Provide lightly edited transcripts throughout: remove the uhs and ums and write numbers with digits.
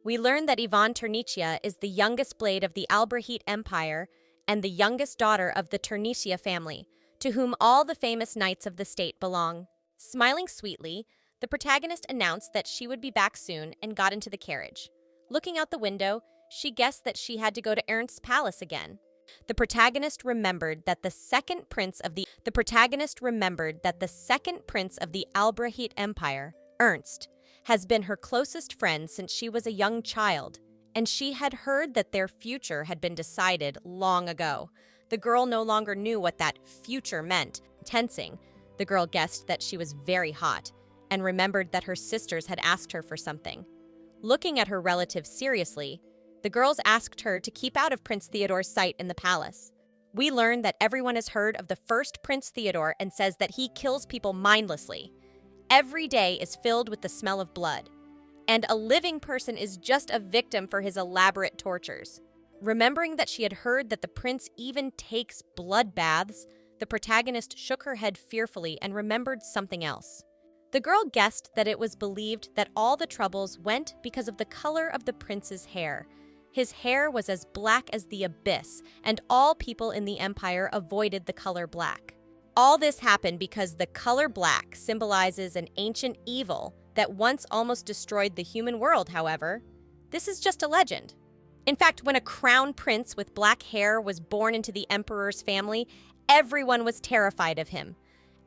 We learn that Yvonne Ternicia is the youngest blade of the Albrahite Empire and the youngest daughter of the Ternicia family, to whom all the famous knights of the state belong. Smiling sweetly, the protagonist announced that she would be back soon and got into the carriage. Looking out the window, she guessed that she had to go to Ernst's palace again. The protagonist remembered that the second prince of the Albrahite Empire, Ernst, has been her closest friend since she was a young child, and she had heard that their future had been decided long ago. The girl no longer knew what that future meant. Tensing, the girl guessed that she was very hot and remembered that her sisters had asked her for something. Looking at her relative seriously, the girls asked her to keep out of Prince Theodore's sight in the palace. We learn that everyone has heard of the first Prince Theodore and says that he kills people mindlessly. Every day is filled with the smell of blood, and a living person is just a victim for his elaborate tortures. Remembering that she had heard that the prince even takes blood baths, the protagonist shook her head fearfully and remembered something else. The girl guessed that it was believed that all the troubles went because of the color of the prince's hair. His hair was as black as the abyss, and all people in the empire avoided the color black. All this happened because the color black symbolizes an ancient evil that once almost destroyed the human world, however. This is just a legend. In fact, when a crown prince with black hair was born into the emperor's family, everyone was terrified of him.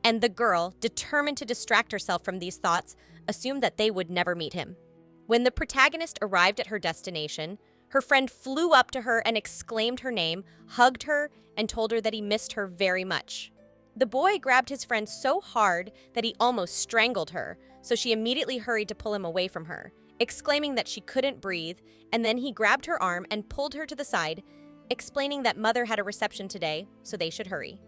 And the girl, determined to distract herself from these thoughts, assumed that they would never meet him. When the protagonist arrived at her destination, her friend flew up to her and exclaimed her name, hugged her, and told her that he missed her very much. The boy grabbed his friend so hard that he almost strangled her, so she immediately hurried to pull him away from her, exclaiming that she couldn't breathe, and then he grabbed her arm and pulled her to the side, explaining that mother had a reception today, so they should hurry.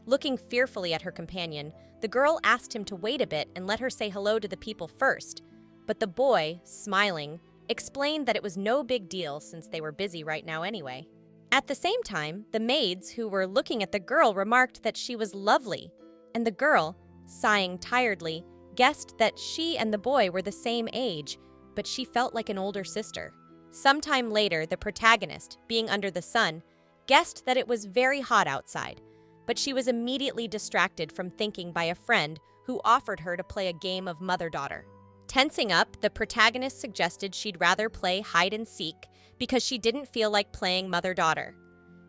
Looking fearfully at her companion, the girl asked him to wait a bit and let her say hello to the people first, but the boy, smiling, explained that it was no big deal since they were busy right now anyway. At the same time, the maids who were looking at the girl remarked that she was lovely, and the girl, sighing tiredly, guessed that she and the boy were the same age, but she felt like an older sister. Sometime later, the protagonist, being under the sun, guessed that it was very hot outside, but she was immediately distracted from thinking by a friend who offered her to play a game of mother-daughter. Tensing up, the protagonist suggested she'd rather play hide-and-seek because she didn't feel like playing mother-daughter,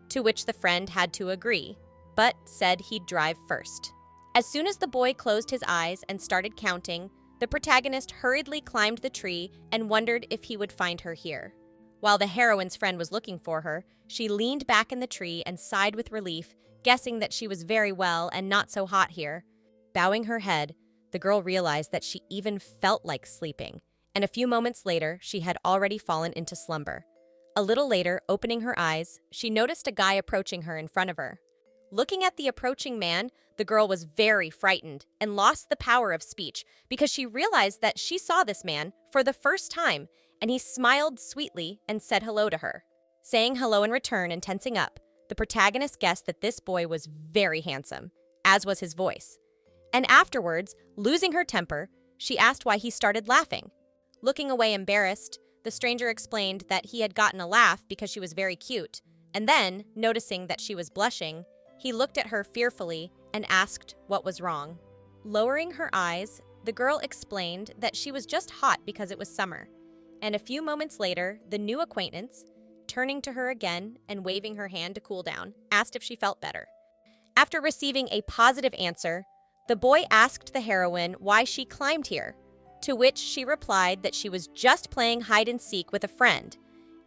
to which the friend had to agree, but said he'd drive first. As soon as the boy closed his eyes and started counting, the protagonist hurriedly climbed the tree and wondered if he would find her here. While the heroine's friend was looking for her, she leaned back in the tree and sighed with relief, guessing that she was very well and not so hot here. Bowing her head, the girl realized that she even felt like sleeping, and a few moments later, she had already fallen into slumber. A little later, opening her eyes, she noticed a guy approaching her in front of her. Looking at the approaching man, the girl was very frightened and lost the power of speech because she realized that she saw this man for the first time, and he smiled sweetly and said hello to her. Saying hello in return and tensing up, the protagonist guessed that this boy was very handsome, as was his voice. And afterwards, losing her temper, she asked why he started laughing. Looking away embarrassed, the stranger explained that he had gotten a laugh because she was very cute, and then, noticing that she was blushing, he looked at her fearfully and asked what was wrong. Lowering her eyes, the girl explained that she was just hot because it was summer, and a few moments later, the new acquaintance, turning to her again and waving her hand to cool down, asked if she felt better. After receiving a positive answer, the boy asked the heroine why she climbed here, to which she replied that she was just playing hide-and-seek with a friend,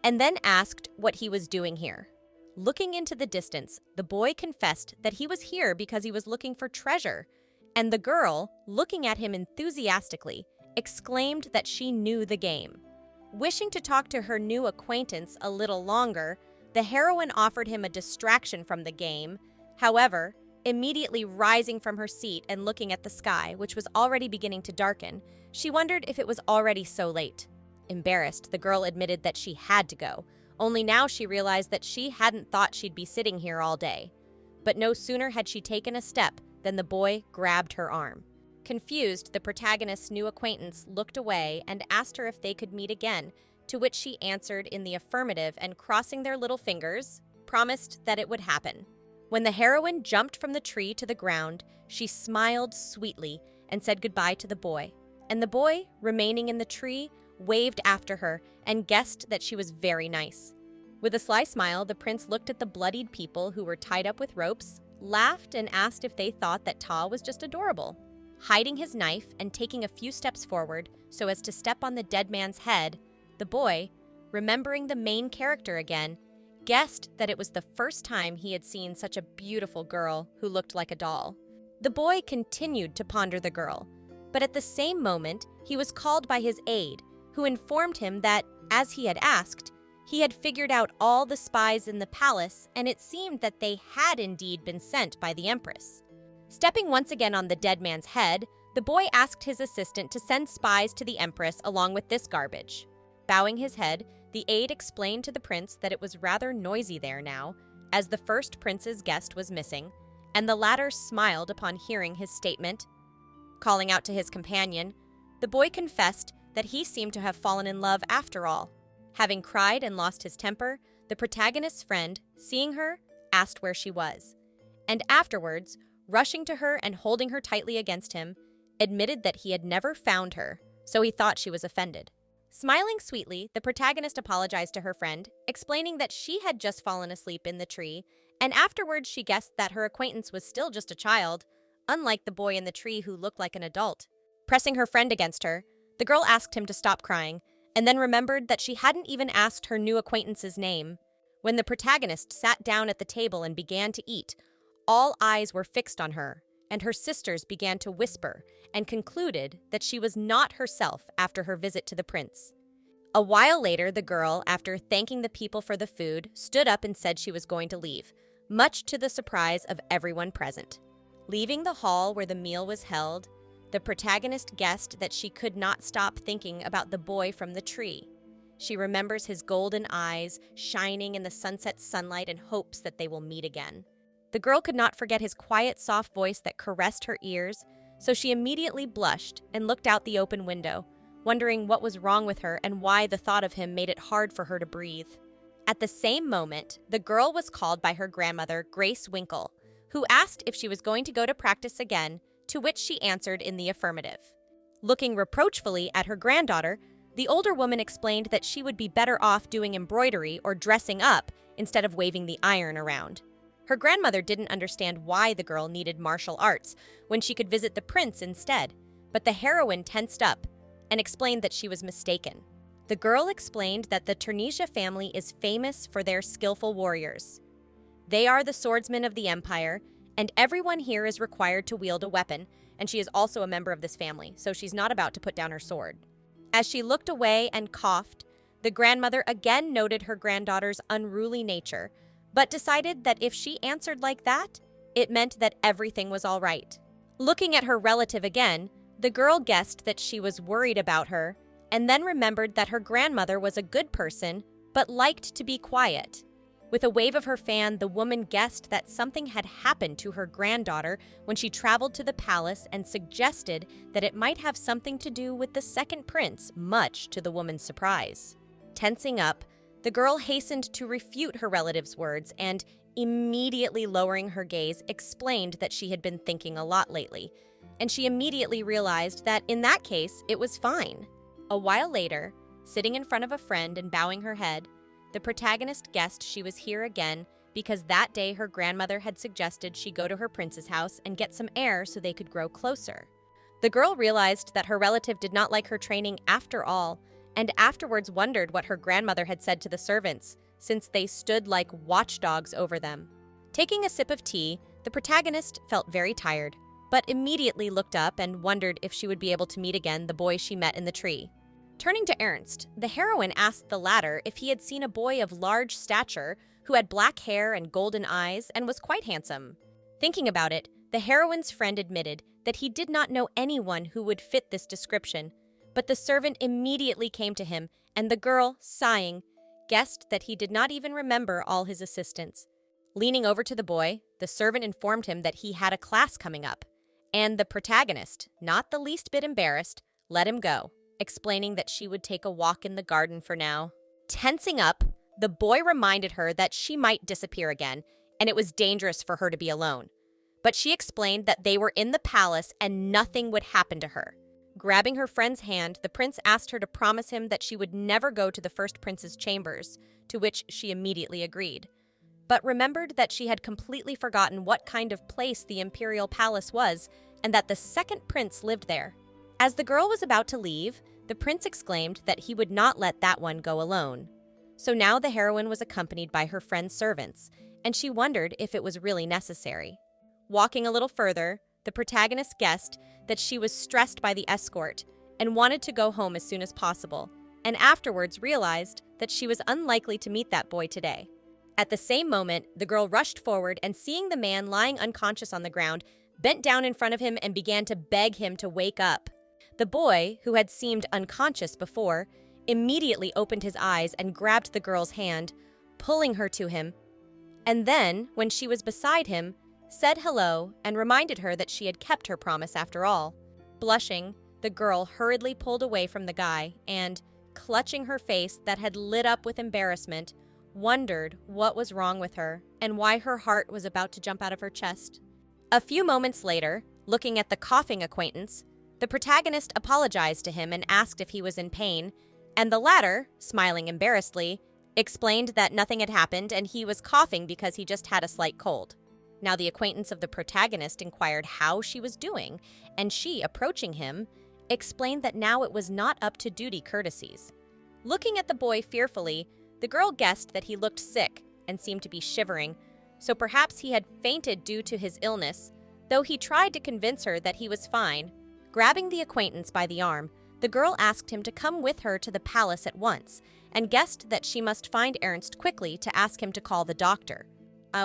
and then asked what he was doing here. Looking into the distance, the boy confessed that he was here because he was looking for treasure, and the girl, looking at him enthusiastically, exclaimed that she knew the game. Wishing to talk to her new acquaintance a little longer, the heroine offered him a distraction from the game. However, immediately rising from her seat and looking at the sky, which was already beginning to darken, she wondered if it was already so late. Embarrassed, the girl admitted that she had to go, only now she realized that she hadn't thought she'd be sitting here all day. But no sooner had she taken a step than the boy grabbed her arm. Confused, the protagonist's new acquaintance looked away and asked her if they could meet again, to which she answered in the affirmative and, crossing their little fingers, promised that it would happen. When the heroine jumped from the tree to the ground, she smiled sweetly and said goodbye to the boy. And the boy, remaining in the tree, waved after her and guessed that she was very nice. With a sly smile, the prince looked at the bloodied people who were tied up with ropes, laughed, and asked if they thought that Ta was just adorable. Hiding his knife and taking a few steps forward so as to step on the dead man's head, the boy, remembering the main character again, guessed that it was the first time he had seen such a beautiful girl who looked like a doll. The boy continued to ponder the girl, but at the same moment, he was called by his aide, who informed him that, as he had asked, he had figured out all the spies in the palace, and it seemed that they had indeed been sent by the Empress. Stepping once again on the dead man's head, the boy asked his assistant to send spies to the Empress along with this garbage. Bowing his head, the aide explained to the prince that it was rather noisy there now, as the first prince's guest was missing, and the latter smiled upon hearing his statement. Calling out to his companion, the boy confessed that he seemed to have fallen in love after all. Having cried and lost his temper, the protagonist's friend, seeing her, asked where she was, and afterwards, rushing to her and holding her tightly against him, admitted that he had never found her, so he thought she was offended. Smiling sweetly, the protagonist apologized to her friend, explaining that she had just fallen asleep in the tree, and afterwards she guessed that her acquaintance was still just a child, unlike the boy in the tree who looked like an adult. Pressing her friend against her, the girl asked him to stop crying, and then remembered that she hadn't even asked her new acquaintance's name. When the protagonist sat down at the table and began to eat, all eyes were fixed on her, and her sisters began to whisper and concluded that she was not herself after her visit to the prince. A while later, the girl, after thanking the people for the food, stood up and said she was going to leave, much to the surprise of everyone present. Leaving the hall where the meal was held, the protagonist guessed that she could not stop thinking about the boy from the tree. She remembers his golden eyes shining in the sunset sunlight and hopes that they will meet again. The girl could not forget his quiet, soft voice that caressed her ears, so she immediately blushed and looked out the open window, wondering what was wrong with her and why the thought of him made it hard for her to breathe. At the same moment, the girl was called by her grandmother, Grace Winkle, who asked if she was going to go to practice again, to which she answered in the affirmative. Looking reproachfully at her granddaughter, the older woman explained that she would be better off doing embroidery or dressing up instead of waving the iron around. Her grandmother didn't understand why the girl needed martial arts when she could visit the prince instead, but the heroine tensed up and explained that she was mistaken. The girl explained that the Tunisia family is famous for their skillful warriors. They are the swordsmen of the empire, and everyone here is required to wield a weapon, and she is also a member of this family, so she's not about to put down her sword. As she looked away and coughed, the grandmother again noted her granddaughter's unruly nature, but decided that if she answered like that, it meant that everything was all right. Looking at her relative again, the girl guessed that she was worried about her, and then remembered that her grandmother was a good person, but liked to be quiet. With a wave of her fan, the woman guessed that something had happened to her granddaughter when she traveled to the palace and suggested that it might have something to do with the second prince, much to the woman's surprise. Tensing up, the girl hastened to refute her relative's words and, immediately lowering her gaze, explained that she had been thinking a lot lately, and she immediately realized that in that case, it was fine. A while later, sitting in front of a friend and bowing her head, the protagonist guessed she was here again because that day her grandmother had suggested she go to her prince's house and get some air so they could grow closer. The girl realized that her relative did not like her training after all, and afterwards wondered what her grandmother had said to the servants, since they stood like watchdogs over them. Taking a sip of tea, the protagonist felt very tired, but immediately looked up and wondered if she would be able to meet again the boy she met in the tree. Turning to Ernst, the heroine asked the latter if he had seen a boy of large stature who had black hair and golden eyes and was quite handsome. Thinking about it, the heroine's friend admitted that he did not know anyone who would fit this description, but the servant immediately came to him, and the girl, sighing, guessed that he did not even remember all his assistants. Leaning over to the boy, the servant informed him that he had a class coming up, and the protagonist, not the least bit embarrassed, let him go. explaining that she would take a walk in the garden for now. Tensing up, the boy reminded her that she might disappear again, and it was dangerous for her to be alone. But she explained that they were in the palace and nothing would happen to her. Grabbing her friend's hand, the prince asked her to promise him that she would never go to the first prince's chambers, to which she immediately agreed, but remembered that she had completely forgotten what kind of place the imperial palace was and that the second prince lived there. As the girl was about to leave, the prince exclaimed that he would not let that one go alone. So now the heroine was accompanied by her friend's servants, and she wondered if it was really necessary. Walking a little further, the protagonist guessed that she was stressed by the escort and wanted to go home as soon as possible, and afterwards realized that she was unlikely to meet that boy today. At the same moment, the girl rushed forward and, seeing the man lying unconscious on the ground, bent down in front of him and began to beg him to wake up. The boy, who had seemed unconscious before, immediately opened his eyes and grabbed the girl's hand, pulling her to him, and then, when she was beside him, said hello and reminded her that she had kept her promise after all. Blushing, the girl hurriedly pulled away from the guy and, clutching her face that had lit up with embarrassment, wondered what was wrong with her and why her heart was about to jump out of her chest. A few moments later, looking at the coughing acquaintance, the protagonist apologized to him and asked if he was in pain, and the latter, smiling embarrassedly, explained that nothing had happened and he was coughing because he just had a slight cold. Now the acquaintance of the protagonist inquired how she was doing, and she, approaching him, explained that now it was not up to duty courtesies. Looking at the boy fearfully, the girl guessed that he looked sick and seemed to be shivering, so perhaps he had fainted due to his illness, though he tried to convince her that he was fine. Grabbing the acquaintance by the arm, the girl asked him to come with her to the palace at once, and guessed that she must find Ernst quickly to ask him to call the doctor.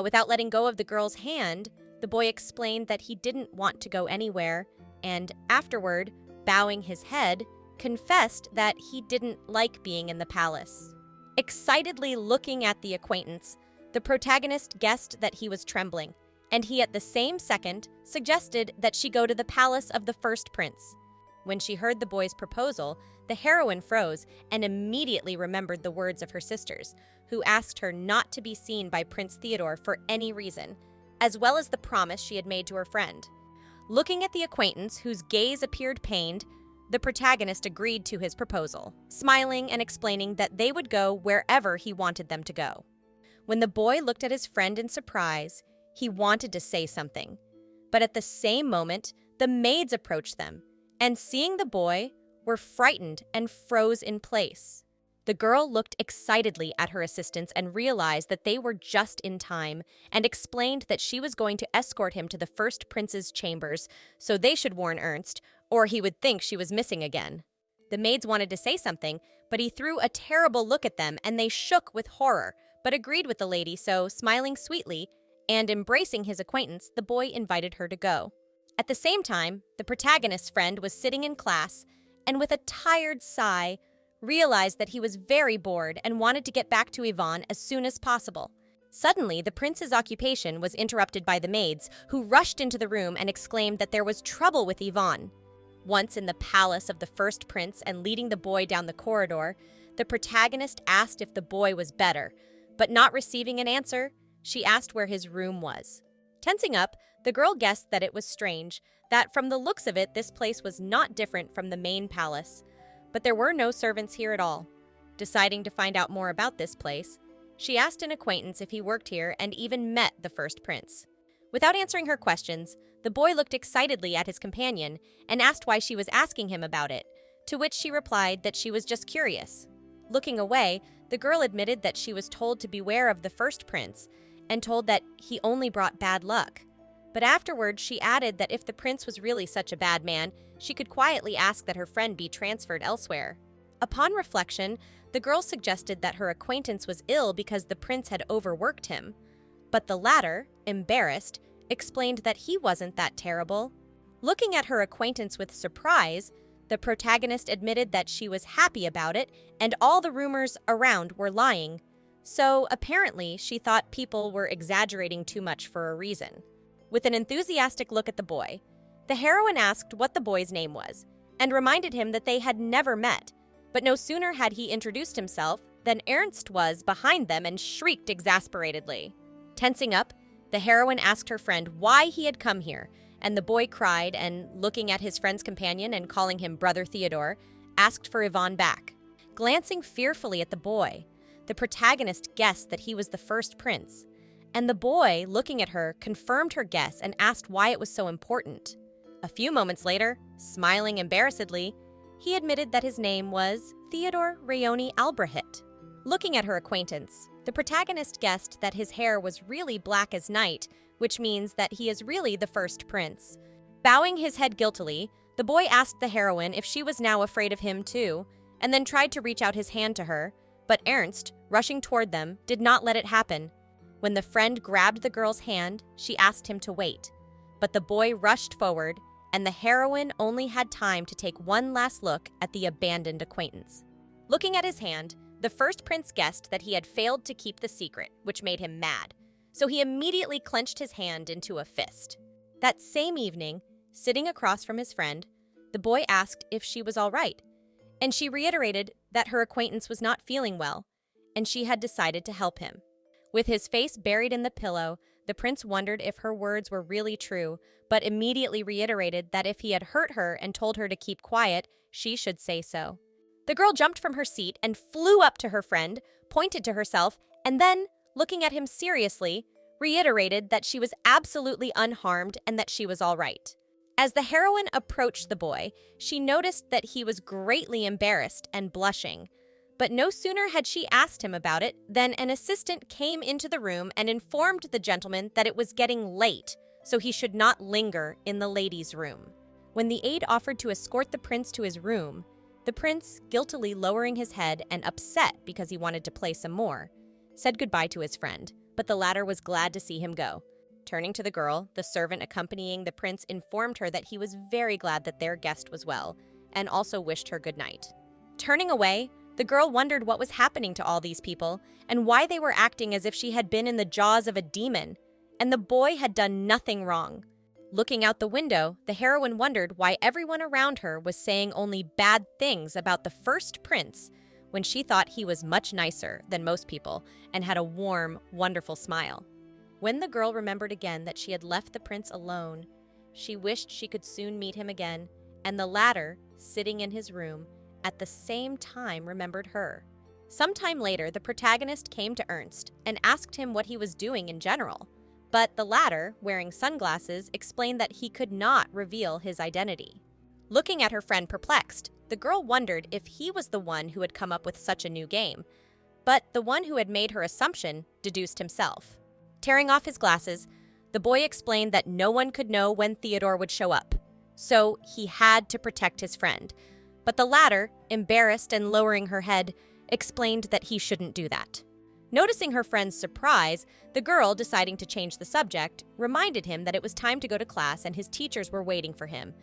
Without letting go of the girl's hand, the boy explained that he didn't want to go anywhere, and afterward, bowing his head, confessed that he didn't like being in the palace. Excitedly looking at the acquaintance, the protagonist guessed that he was trembling, and he at the same second suggested that she go to the palace of the first prince. When she heard the boy's proposal, the heroine froze and immediately remembered the words of her sisters, who asked her not to be seen by Prince Theodore for any reason, as well as the promise she had made to her friend. Looking at the acquaintance, whose gaze appeared pained, the protagonist agreed to his proposal, smiling and explaining that they would go wherever he wanted them to go. When the boy looked at his friend in surprise, he wanted to say something, but at the same moment, the maids approached them, and seeing the boy, were frightened and froze in place. The girl looked excitedly at her assistants and realized that they were just in time, and explained that she was going to escort him to the first prince's chambers, so they should warn Ernst, or he would think she was missing again. The maids wanted to say something, but he threw a terrible look at them and they shook with horror, but agreed with the lady, so, smiling sweetly and embracing his acquaintance, the boy invited her to go. At the same time, the protagonist's friend was sitting in class, and with a tired sigh, realized that he was very bored and wanted to get back to Yvonne as soon as possible. Suddenly, the prince's occupation was interrupted by the maids, who rushed into the room and exclaimed that there was trouble with Yvonne. Once in the palace of the first prince and leading the boy down the corridor, the protagonist asked if the boy was better, but not receiving an answer, she asked where his room was. Tensing up, the girl guessed that it was strange, that from the looks of it, this place was not different from the main palace. But there were no servants here at all. Deciding to find out more about this place, she asked an acquaintance if he worked here and even met the first prince. Without answering her questions, the boy looked excitedly at his companion and asked why she was asking him about it, to which she replied that she was just curious. Looking away, the girl admitted that she was told to beware of the first prince and told that he only brought bad luck. But afterwards, she added that if the prince was really such a bad man, she could quietly ask that her friend be transferred elsewhere. Upon reflection, the girl suggested that her acquaintance was ill because the prince had overworked him. But the latter, embarrassed, explained that he wasn't that terrible. Looking at her acquaintance with surprise, the protagonist admitted that she was happy about it and all the rumors around were lying. So apparently, she thought people were exaggerating too much for a reason. With an enthusiastic look at the boy, the heroine asked what the boy's name was, and reminded him that they had never met. But no sooner had he introduced himself than Ernst was behind them and shrieked exasperatedly. Tensing up, the heroine asked her friend why he had come here, and the boy cried and, looking at his friend's companion and calling him Brother Theodore, asked for Yvonne back. Glancing fearfully at the boy, the protagonist guessed that he was the first prince, and the boy, looking at her, confirmed her guess and asked why it was so important. A few moments later, smiling embarrassedly, he admitted that his name was Theodore Rayoni Albrecht. Looking at her acquaintance, the protagonist guessed that his hair was really black as night, which means that he is really the first prince. Bowing his head guiltily, the boy asked the heroine if she was now afraid of him too, and then tried to reach out his hand to her, but Ernst, rushing toward them, did not let it happen. When the friend grabbed the girl's hand, she asked him to wait, but the boy rushed forward, and the heroine only had time to take one last look at the abandoned acquaintance. Looking at his hand, the first prince guessed that he had failed to keep the secret, which made him mad, so he immediately clenched his hand into a fist. That same evening, sitting across from his friend, the boy asked if she was all right, and she reiterated that her acquaintance was not feeling well, and she had decided to help him. With his face buried in the pillow, the prince wondered if her words were really true, but immediately reiterated that if he had hurt her and told her to keep quiet, she should say so. The girl jumped from her seat and flew up to her friend, pointed to herself, and then, looking at him seriously, reiterated that she was absolutely unharmed and that she was all right. As the heroine approached the boy, she noticed that he was greatly embarrassed and blushing. But no sooner had she asked him about it than an assistant came into the room and informed the gentleman that it was getting late, so he should not linger in the ladies' room. When the aide offered to escort the prince to his room, the prince, guiltily lowering his head and upset because he wanted to play some more, said goodbye to his friend, but the latter was glad to see him go. Turning to the girl, the servant accompanying the prince informed her that he was very glad that their guest was well, and also wished her good night. Turning away, the girl wondered what was happening to all these people, and why they were acting as if she had been in the jaws of a demon, and the boy had done nothing wrong. Looking out the window, the heroine wondered why everyone around her was saying only bad things about the first prince, when she thought he was much nicer than most people and had a warm, wonderful smile. When the girl remembered again that she had left the prince alone, she wished she could soon meet him again, and the latter, sitting in his room, at the same time remembered her. Sometime later, the protagonist came to Ernst and asked him what he was doing in general, but the latter, wearing sunglasses, explained that he could not reveal his identity. Looking at her friend perplexed, the girl wondered if he was the one who had come up with such a new game, but the one who had made her assumption deduced himself. Tearing off his glasses, the boy explained that no one could know when Theodore would show up, so he had to protect his friend. But the latter, embarrassed and lowering her head, explained that he shouldn't do that. Noticing her friend's surprise, the girl, deciding to change the subject, reminded him that it was time to go to class and his teachers were waiting for him.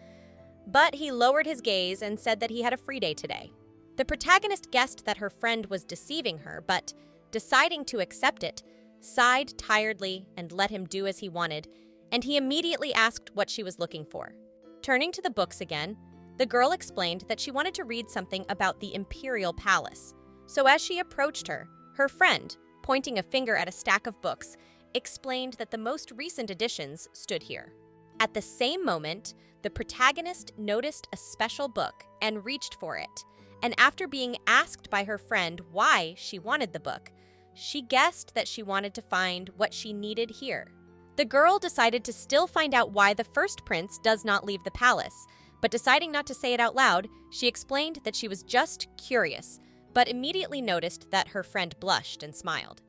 But he lowered his gaze and said that he had a free day today. The protagonist guessed that her friend was deceiving her, but, deciding to accept it, sighed tiredly and let him do as he wanted, and he immediately asked what she was looking for. Turning to the books again, the girl explained that she wanted to read something about the imperial palace. So as she approached her, her friend, pointing a finger at a stack of books, explained that the most recent editions stood here. At the same moment, the protagonist noticed a special book and reached for it, and after being asked by her friend why she wanted the book, she guessed that she wanted to find what she needed here. The girl decided to still find out why the first prince does not leave the palace, but deciding not to say it out loud, she explained that she was just curious, but immediately noticed that her friend blushed and smiled.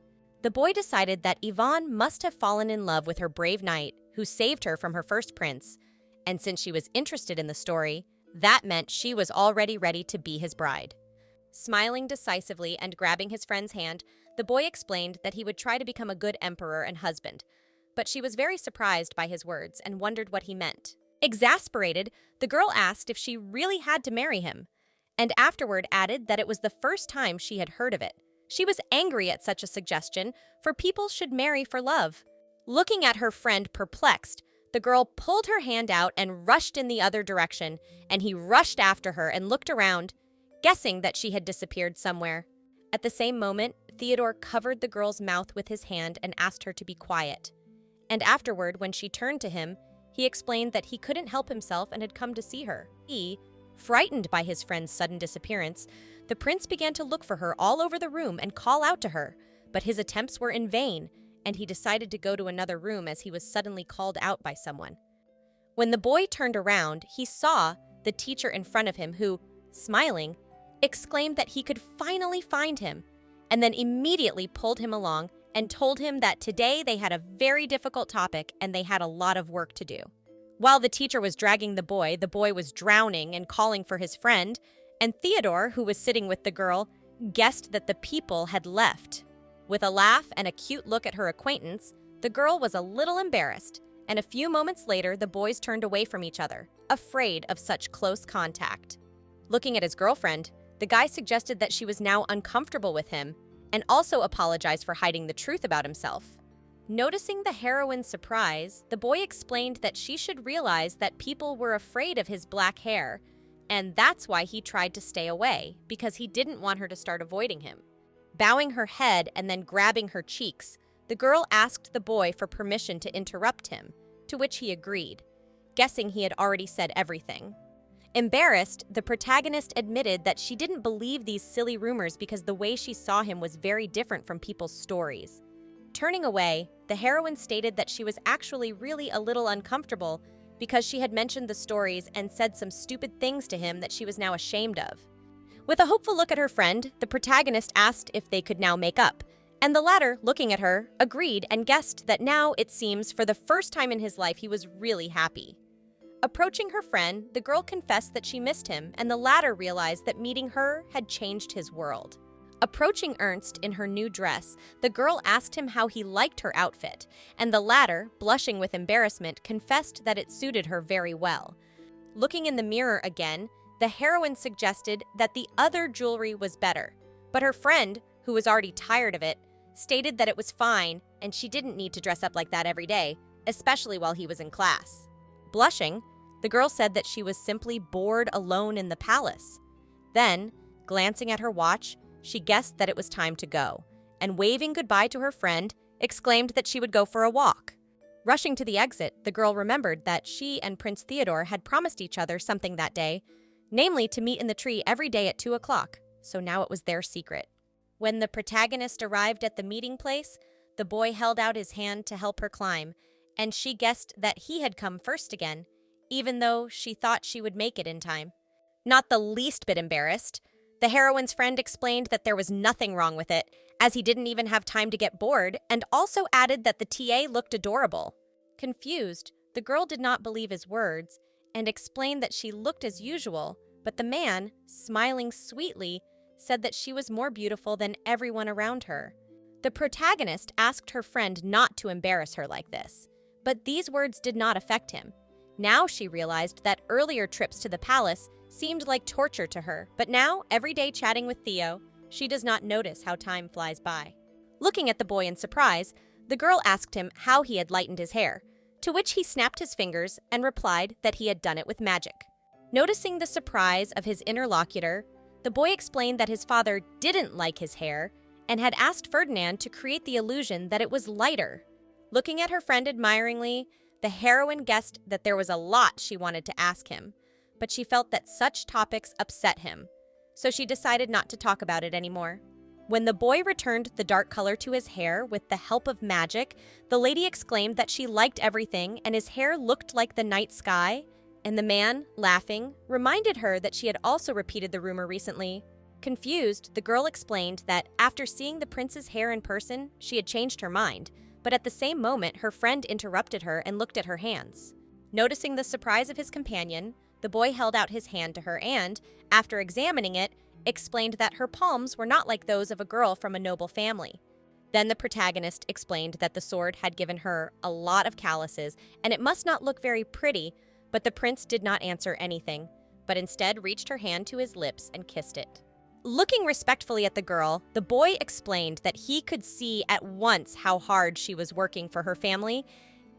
The boy decided that Yvonne must have fallen in love with her brave knight who saved her from her first prince, and since she was interested in the story, that meant she was already ready to be his bride. Smiling decisively and grabbing his friend's hand, the boy explained that he would try to become a good emperor and husband, but she was very surprised by his words and wondered what he meant. Exasperated, the girl asked if she really had to marry him, and afterward added that it was the first time she had heard of it. She was angry at such a suggestion, for people should marry for love. Looking at her friend perplexed, The girl pulled her hand out and rushed in the other direction, and he rushed after her and looked around, guessing that she had disappeared somewhere. At the same moment, Theodore covered the girl's mouth with his hand and asked her to be quiet. And afterward, when she turned to him, he explained that he couldn't help himself and had come to see her. Frightened by his friend's sudden disappearance, the prince began to look for her all over the room and call out to her, but his attempts were in vain, and he decided to go to another room as he was suddenly called out by someone. When the boy turned around, he saw the teacher in front of him who, smiling, exclaimed that he could finally find him, and then immediately pulled him along and told him that today they had a very difficult topic and they had a lot of work to do. While the teacher was dragging the boy was drowning and calling for his friend, and Theodore, who was sitting with the girl, guessed that the people had left. With a laugh and a cute look at her acquaintance, the girl was a little embarrassed, and a few moments later the boys turned away from each other, afraid of such close contact. Looking at his girlfriend, the guy suggested that she was now uncomfortable with him, and also apologized for hiding the truth about himself. Noticing the heroine's surprise, the boy explained that she should realize that people were afraid of his black hair, and that's why he tried to stay away, because he didn't want her to start avoiding him. Bowing her head and then grabbing her cheeks, the girl asked the boy for permission to interrupt him, to which he agreed, guessing he had already said everything. Embarrassed, the protagonist admitted that she didn't believe these silly rumors because the way she saw him was very different from people's stories. Turning away, the heroine stated that she was actually really a little uncomfortable because she had mentioned the stories and said some stupid things to him that she was now ashamed of. With a hopeful look at her friend, the protagonist asked if they could now make up, and the latter, looking at her, agreed and guessed that now, it seems, for the first time in his life, he was really happy. Approaching her friend, the girl confessed that she missed him, and the latter realized that meeting her had changed his world. Approaching Ernst in her new dress, the girl asked him how he liked her outfit, and the latter, blushing with embarrassment, confessed that it suited her very well. Looking in the mirror again, the heroine suggested that the other jewelry was better, but her friend, who was already tired of it, stated that it was fine and she didn't need to dress up like that every day, especially while he was in class. Blushing, the girl said that she was simply bored alone in the palace. Then, glancing at her watch, she guessed that it was time to go, and waving goodbye to her friend, exclaimed that she would go for a walk. Rushing to the exit, the girl remembered that she and Prince Theodore had promised each other something that day, namely to meet in the tree every day at 2 o'clock, so now it was their secret. When the protagonist arrived at the meeting place, the boy held out his hand to help her climb, and she guessed that he had come first again, even though she thought she would make it in time. Not the least bit embarrassed, the heroine's friend explained that there was nothing wrong with it, as he didn't even have time to get bored, and also added that the TA looked adorable. Confused, the girl did not believe his words, and explained that she looked as usual, but the man, smiling sweetly, said that she was more beautiful than everyone around her. The protagonist asked her friend not to embarrass her like this, but these words did not affect him. Now she realized that earlier trips to the palace seemed like torture to her, but now, every day chatting with Theo, she does not notice how time flies by. Looking at the boy in surprise, the girl asked him how he had lightened his hair, to which he snapped his fingers and replied that he had done it with magic. Noticing the surprise of his interlocutor, the boy explained that his father didn't like his hair and had asked Ferdinand to create the illusion that it was lighter. Looking at her friend admiringly, the heroine guessed that there was a lot she wanted to ask him, but she felt that such topics upset him, so she decided not to talk about it anymore. When the boy returned the dark color to his hair with the help of magic, the lady exclaimed that she liked everything and his hair looked like the night sky, and the man, laughing, reminded her that she had also repeated the rumor recently. Confused, the girl explained that after seeing the prince's hair in person, she had changed her mind, but at the same moment, her friend interrupted her and looked at her hands. Noticing the surprise of his companion, the boy held out his hand to her and, after examining it, explained that her palms were not like those of a girl from a noble family. Then the protagonist explained that the sword had given her a lot of calluses and it must not look very pretty, but the prince did not answer anything, but instead reached her hand to his lips and kissed it. Looking respectfully at the girl, the boy explained that he could see at once how hard she was working for her family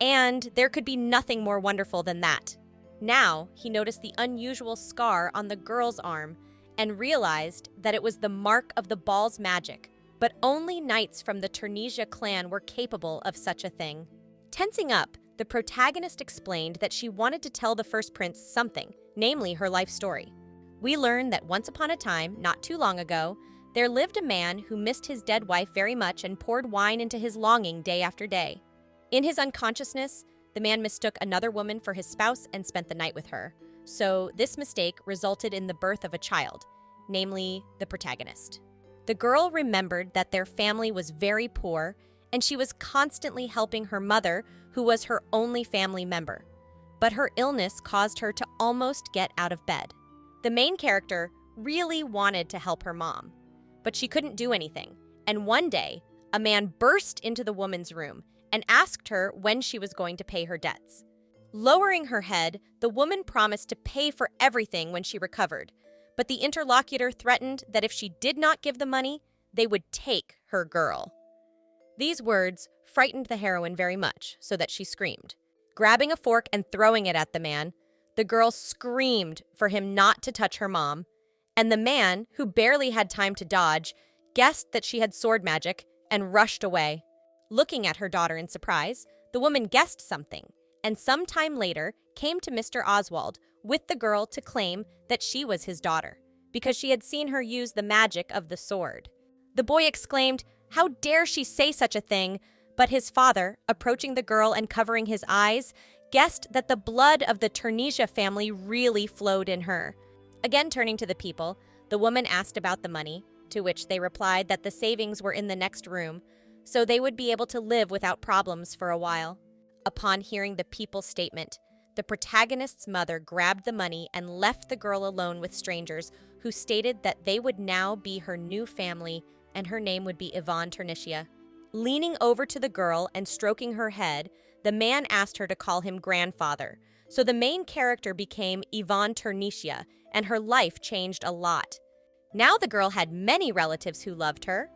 And there could be nothing more wonderful than that. Now, he noticed the unusual scar on the girl's arm and realized that it was the mark of the ball's magic, but only knights from the Turnesia clan were capable of such a thing. Tensing up, the protagonist explained that she wanted to tell the first prince something, namely her life story. We learn that once upon a time, not too long ago, there lived a man who missed his dead wife very much and poured wine into his longing day after day. In his unconsciousness, the man mistook another woman for his spouse and spent the night with her. So this mistake resulted in the birth of a child, namely the protagonist. The girl remembered that their family was very poor, and she was constantly helping her mother, who was her only family member. But her illness caused her to almost get out of bed. The main character really wanted to help her mom, but she couldn't do anything. And one day, a man burst into the woman's room and asked her when she was going to pay her debts. Lowering her head, the woman promised to pay for everything when she recovered, but the interlocutor threatened that if she did not give the money, they would take her girl. These words frightened the heroine very much, so that she screamed. Grabbing a fork and throwing it at the man, the girl screamed for him not to touch her mom, and the man, who barely had time to dodge, guessed that she had sword magic and rushed away. Looking at her daughter in surprise, the woman guessed something, and some time later came to Mr. Oswald with the girl to claim that she was his daughter, because she had seen her use the magic of the sword. The boy exclaimed, "How dare she say such a thing?" But his father, approaching the girl and covering his eyes, guessed that the blood of the Turnesia family really flowed in her. Again turning to the people, the woman asked about the money, to which they replied that the savings were in the next room, so they would be able to live without problems for a while. Upon hearing the people's statement, the protagonist's mother grabbed the money and left the girl alone with strangers who stated that they would now be her new family and her name would be Yvonne Turnesia. Leaning over to the girl and stroking her head, the man asked her to call him grandfather. So the main character became Yvonne Turnesia, and her life changed a lot. Now the girl had many relatives who loved her,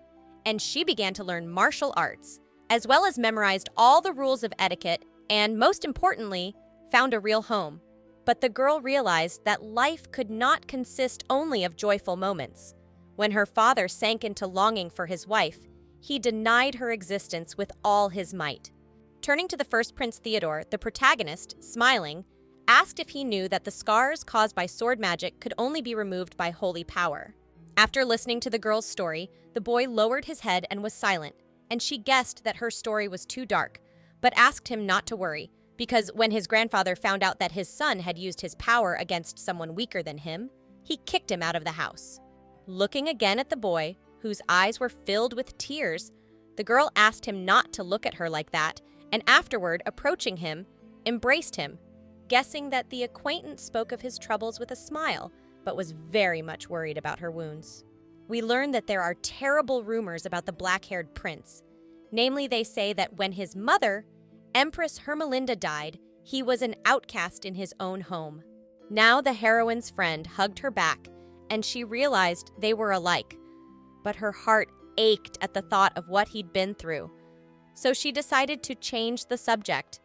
and she began to learn martial arts, as well as memorized all the rules of etiquette and, most importantly, found a real home. But the girl realized that life could not consist only of joyful moments. When her father sank into longing for his wife, he denied her existence with all his might. Turning to the first Prince Theodore, the protagonist, smiling, asked if he knew that the scars caused by sword magic could only be removed by holy power. After listening to the girl's story, the boy lowered his head and was silent, and she guessed that her story was too dark, but asked him not to worry, because when his grandfather found out that his son had used his power against someone weaker than him, he kicked him out of the house. Looking again at the boy, whose eyes were filled with tears, the girl asked him not to look at her like that, and afterward, approaching him, embraced him, guessing that the acquaintance spoke of his troubles with a smile, but was very much worried about her wounds. We learn that there are terrible rumors about the black-haired prince. Namely, they say that when his mother, Empress Hermelinda, died, he was an outcast in his own home. Now the heroine's friend hugged her back, and she realized they were alike, but her heart ached at the thought of what he'd been through. So she decided to change the subject.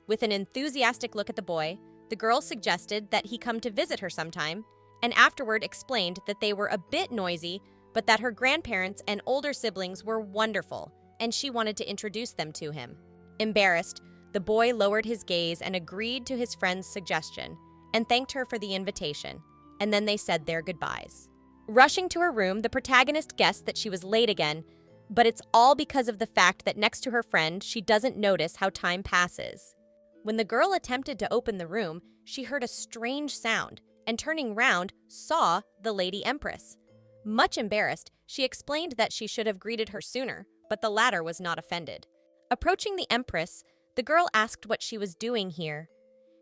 With an enthusiastic look at the boy, the girl suggested that he come to visit her sometime, and afterward explained that they were a bit noisy, but that her grandparents and older siblings were wonderful, and she wanted to introduce them to him. Embarrassed, the boy lowered his gaze and agreed to his friend's suggestion, and thanked her for the invitation, and then they said their goodbyes. Rushing to her room, the protagonist guessed that she was late again, but it's all because of the fact that next to her friend, she doesn't notice how time passes. When the girl attempted to open the room, she heard a strange sound, and turning round, saw the Lady Empress. Much embarrassed, she explained that she should have greeted her sooner, but the latter was not offended. Approaching the Empress, the girl asked what she was doing here.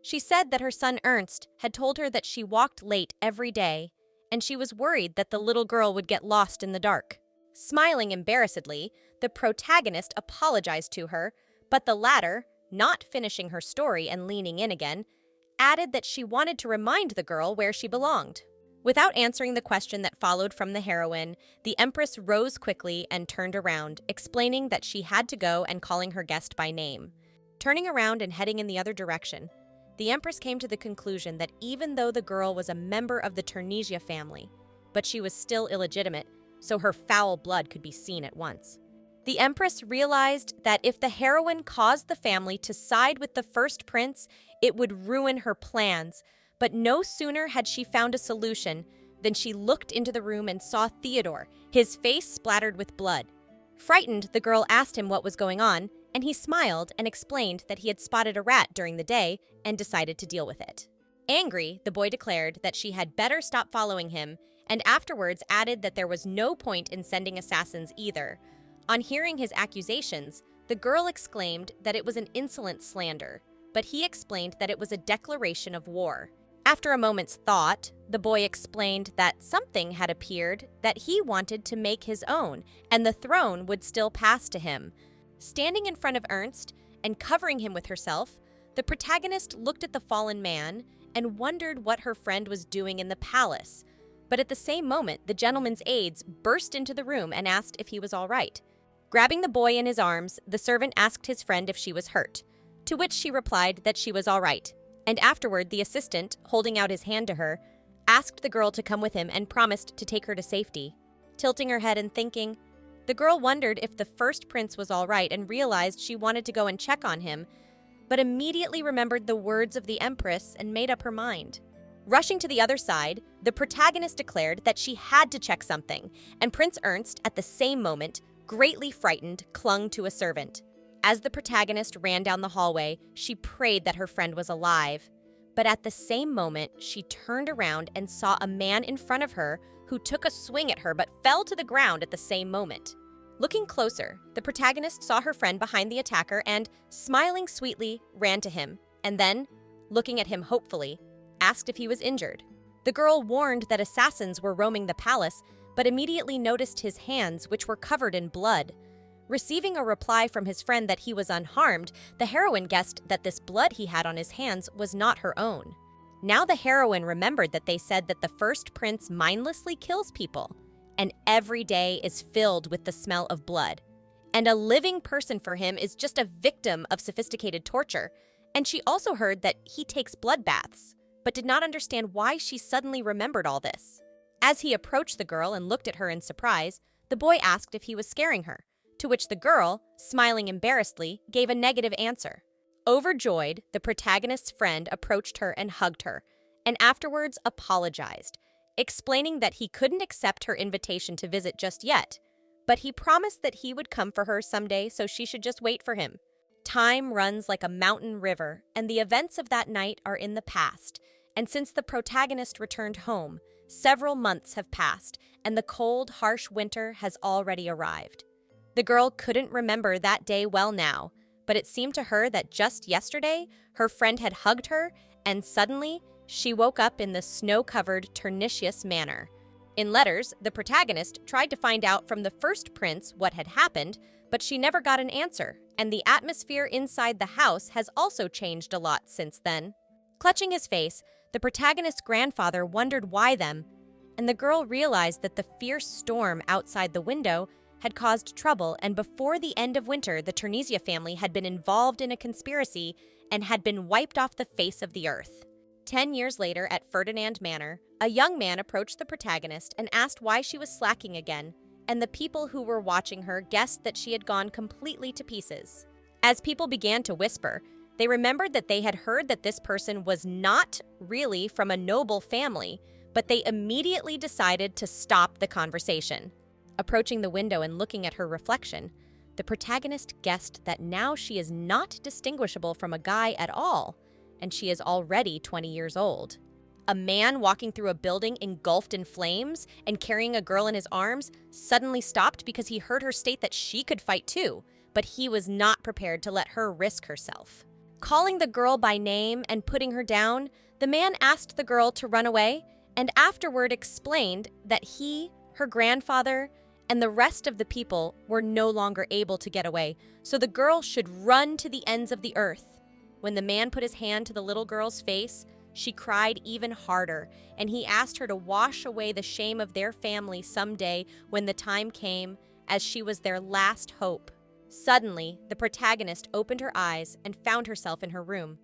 She said that her son Ernst had told her that she walked late every day, and she was worried that the little girl would get lost in the dark. Smiling embarrassedly, the protagonist apologized to her, but the latter, not finishing her story and leaning in again, added that she wanted to remind the girl where she belonged. Without answering the question that followed from the heroine, the Empress rose quickly and turned around, explaining that she had to go and calling her guest by name. Turning around and heading in the other direction, the Empress came to the conclusion that even though the girl was a member of the Turnisia family, but she was still illegitimate, so her foul blood could be seen at once. The Empress realized that if the heroine caused the family to side with the first prince, it would ruin her plans, but no sooner had she found a solution than she looked into the room and saw Theodore, his face splattered with blood. Frightened, the girl asked him what was going on, and he smiled and explained that he had spotted a rat during the day and decided to deal with it. Angry, the boy declared that she had better stop following him, and afterwards added that there was no point in sending assassins either. On hearing his accusations, the girl exclaimed that it was an insolent slander, but he explained that it was a declaration of war. After a moment's thought, the boy explained that something had appeared that he wanted to make his own, and the throne would still pass to him. Standing in front of Ernst and covering him with herself, the protagonist looked at the fallen man and wondered what her friend was doing in the palace. But at the same moment, the gentleman's aides burst into the room and asked if he was all right. Grabbing the boy in his arms, the servant asked his friend if she was hurt, to which she replied that she was all right. And afterward, the assistant, holding out his hand to her, asked the girl to come with him and promised to take her to safety. Tilting her head and thinking, the girl wondered if the first prince was all right and realized she wanted to go and check on him, but immediately remembered the words of the Empress and made up her mind. Rushing to the other side, the protagonist declared that she had to check something, and Prince Ernst, at the same moment, greatly frightened, clung to a servant. As the protagonist ran down the hallway, she prayed that her friend was alive. But at the same moment, she turned around and saw a man in front of her who took a swing at her but fell to the ground at the same moment. Looking closer, the protagonist saw her friend behind the attacker and, smiling sweetly, ran to him, and then, looking at him hopefully, asked if he was injured. The girl warned that assassins were roaming the palace, but immediately noticed his hands, which were covered in blood. Receiving a reply from his friend that he was unharmed, the heroine guessed that this blood he had on his hands was not her own. Now the heroine remembered that they said that the first prince mindlessly kills people, and every day is filled with the smell of blood. And a living person for him is just a victim of sophisticated torture. And she also heard that he takes blood baths, but did not understand why she suddenly remembered all this. As he approached the girl and looked at her in surprise, the boy asked if he was scaring her, to which the girl, smiling embarrassedly, gave a negative answer. Overjoyed, the protagonist's friend approached her and hugged her, and afterwards apologized, explaining that he couldn't accept her invitation to visit just yet, but he promised that he would come for her someday, so she should just wait for him. Time runs like a mountain river, and the events of that night are in the past, and since the protagonist returned home, several months have passed, and the cold, harsh winter has already arrived. The girl couldn't remember that day well now, but it seemed to her that just yesterday, her friend had hugged her, and suddenly, she woke up in the snow-covered, Turnisius manor. In letters, the protagonist tried to find out from the first prince what had happened, but she never got an answer, and the atmosphere inside the house has also changed a lot since then. Clutching his face, the protagonist's grandfather wondered why them, and the girl realized that the fierce storm outside the window had caused trouble, and before the end of winter, the Turnisia family had been involved in a conspiracy and had been wiped off the face of the earth. 10 years later, at Ferdinand Manor, a young man approached the protagonist and asked why she was slacking again, and the people who were watching her guessed that she had gone completely to pieces. As people began to whisper, they remembered that they had heard that this person was not really from a noble family, but they immediately decided to stop the conversation. Approaching the window and looking at her reflection, the protagonist guessed that now she is not distinguishable from a guy at all, and she is already 20 years old. A man walking through a building engulfed in flames and carrying a girl in his arms suddenly stopped because he heard her state that she could fight too, but he was not prepared to let her risk herself. Calling the girl by name and putting her down, the man asked the girl to run away and afterward explained that he, her grandfather, and the rest of the people were no longer able to get away, so the girl should run to the ends of the earth. When the man put his hand to the little girl's face, she cried even harder, and he asked her to wash away the shame of their family someday when the time came, as she was their last hope. Suddenly, the protagonist opened her eyes and found herself in her room.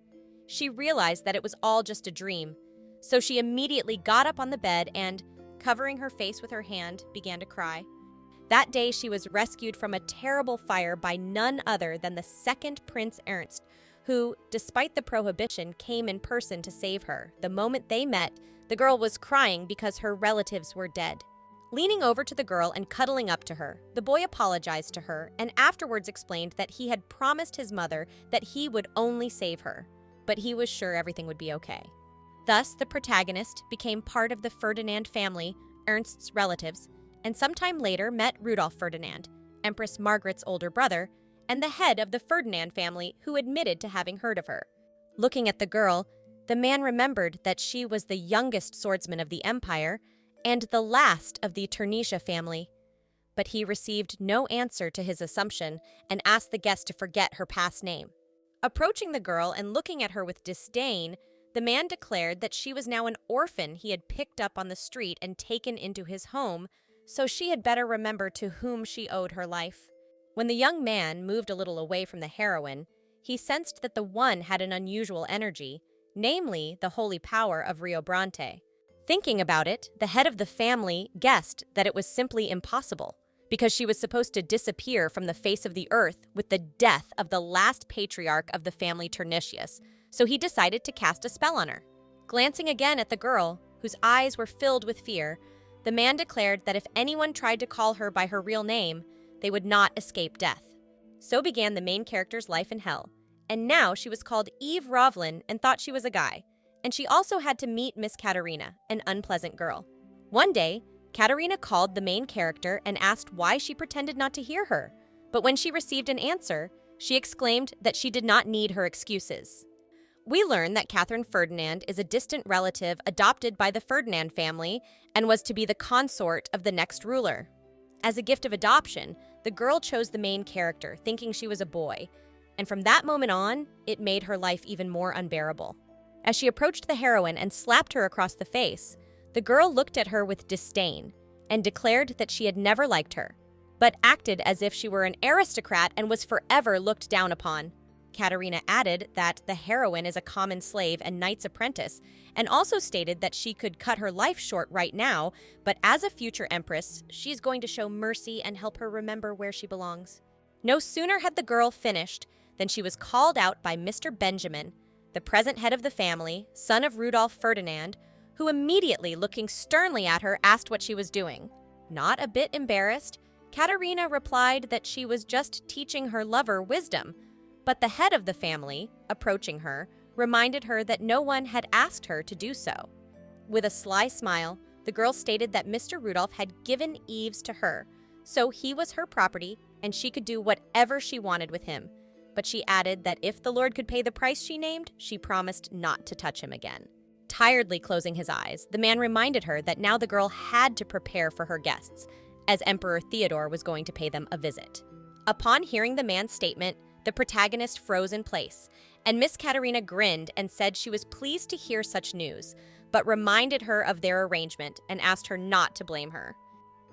She realized that it was all just a dream, so she immediately got up on the bed and, covering her face with her hand, began to cry. That day, she was rescued from a terrible fire by none other than the second Prince Ernst, who, despite the prohibition, came in person to save her. The moment they met, the girl was crying because her relatives were dead. Leaning over to the girl and cuddling up to her, the boy apologized to her and afterwards explained that he had promised his mother that he would only save her, but he was sure everything would be okay. Thus, the protagonist became part of the Ferdinand family, Ernst's relatives, and sometime later met Rudolf Ferdinand, Empress Margaret's older brother, and the head of the Ferdinand family who admitted to having heard of her. Looking at the girl, the man remembered that she was the youngest swordsman of the empire and the last of the Turnisha family. But he received no answer to his assumption and asked the guest to forget her past name. Approaching the girl and looking at her with disdain, the man declared that she was now an orphan he had picked up on the street and taken into his home, so she had better remember to whom she owed her life. When the young man moved a little away from the heroine, he sensed that the one had an unusual energy, namely the holy power of Rio Brante. Thinking about it, the head of the family guessed that it was simply impossible, because she was supposed to disappear from the face of the earth with the death of the last patriarch of the family Turnitius, so he decided to cast a spell on her. Glancing again at the girl, whose eyes were filled with fear, the man declared that if anyone tried to call her by her real name, they would not escape death. So began the main character's life in hell, and now she was called Eve Rovlin and thought she was a guy, and she also had to meet Miss Katerina, an unpleasant girl. One day, Katerina called the main character and asked why she pretended not to hear her, but when she received an answer, she exclaimed that she did not need her excuses. We learn that Catherine Ferdinand is a distant relative adopted by the Ferdinand family and was to be the consort of the next ruler. As a gift of adoption, the girl chose the main character, thinking she was a boy, and from that moment on, it made her life even more unbearable. As she approached the heroine and slapped her across the face, the girl looked at her with disdain and declared that she had never liked her, but acted as if she were an aristocrat and was forever looked down upon. Katerina added that the heroine is a common slave and knight's apprentice, and also stated that she could cut her life short right now, but as a future empress, she's going to show mercy and help her remember where she belongs. No sooner had the girl finished than she was called out by Mr. Benjamin, the present head of the family, son of Rudolf Ferdinand, who immediately, looking sternly at her, asked what she was doing. Not a bit embarrassed, Katerina replied that she was just teaching her lover wisdom, but the head of the family, approaching her, reminded her that no one had asked her to do so. With a sly smile, the girl stated that Mr. Rudolph had given Eves to her, so he was her property and she could do whatever she wanted with him. But she added that if the Lord could pay the price she named, she promised not to touch him again. Tiredly closing his eyes, the man reminded her that now the girl had to prepare for her guests, as Emperor Theodore was going to pay them a visit. Upon hearing the man's statement, the protagonist froze in place, and Miss Katerina grinned and said she was pleased to hear such news, but reminded her of their arrangement and asked her not to blame her.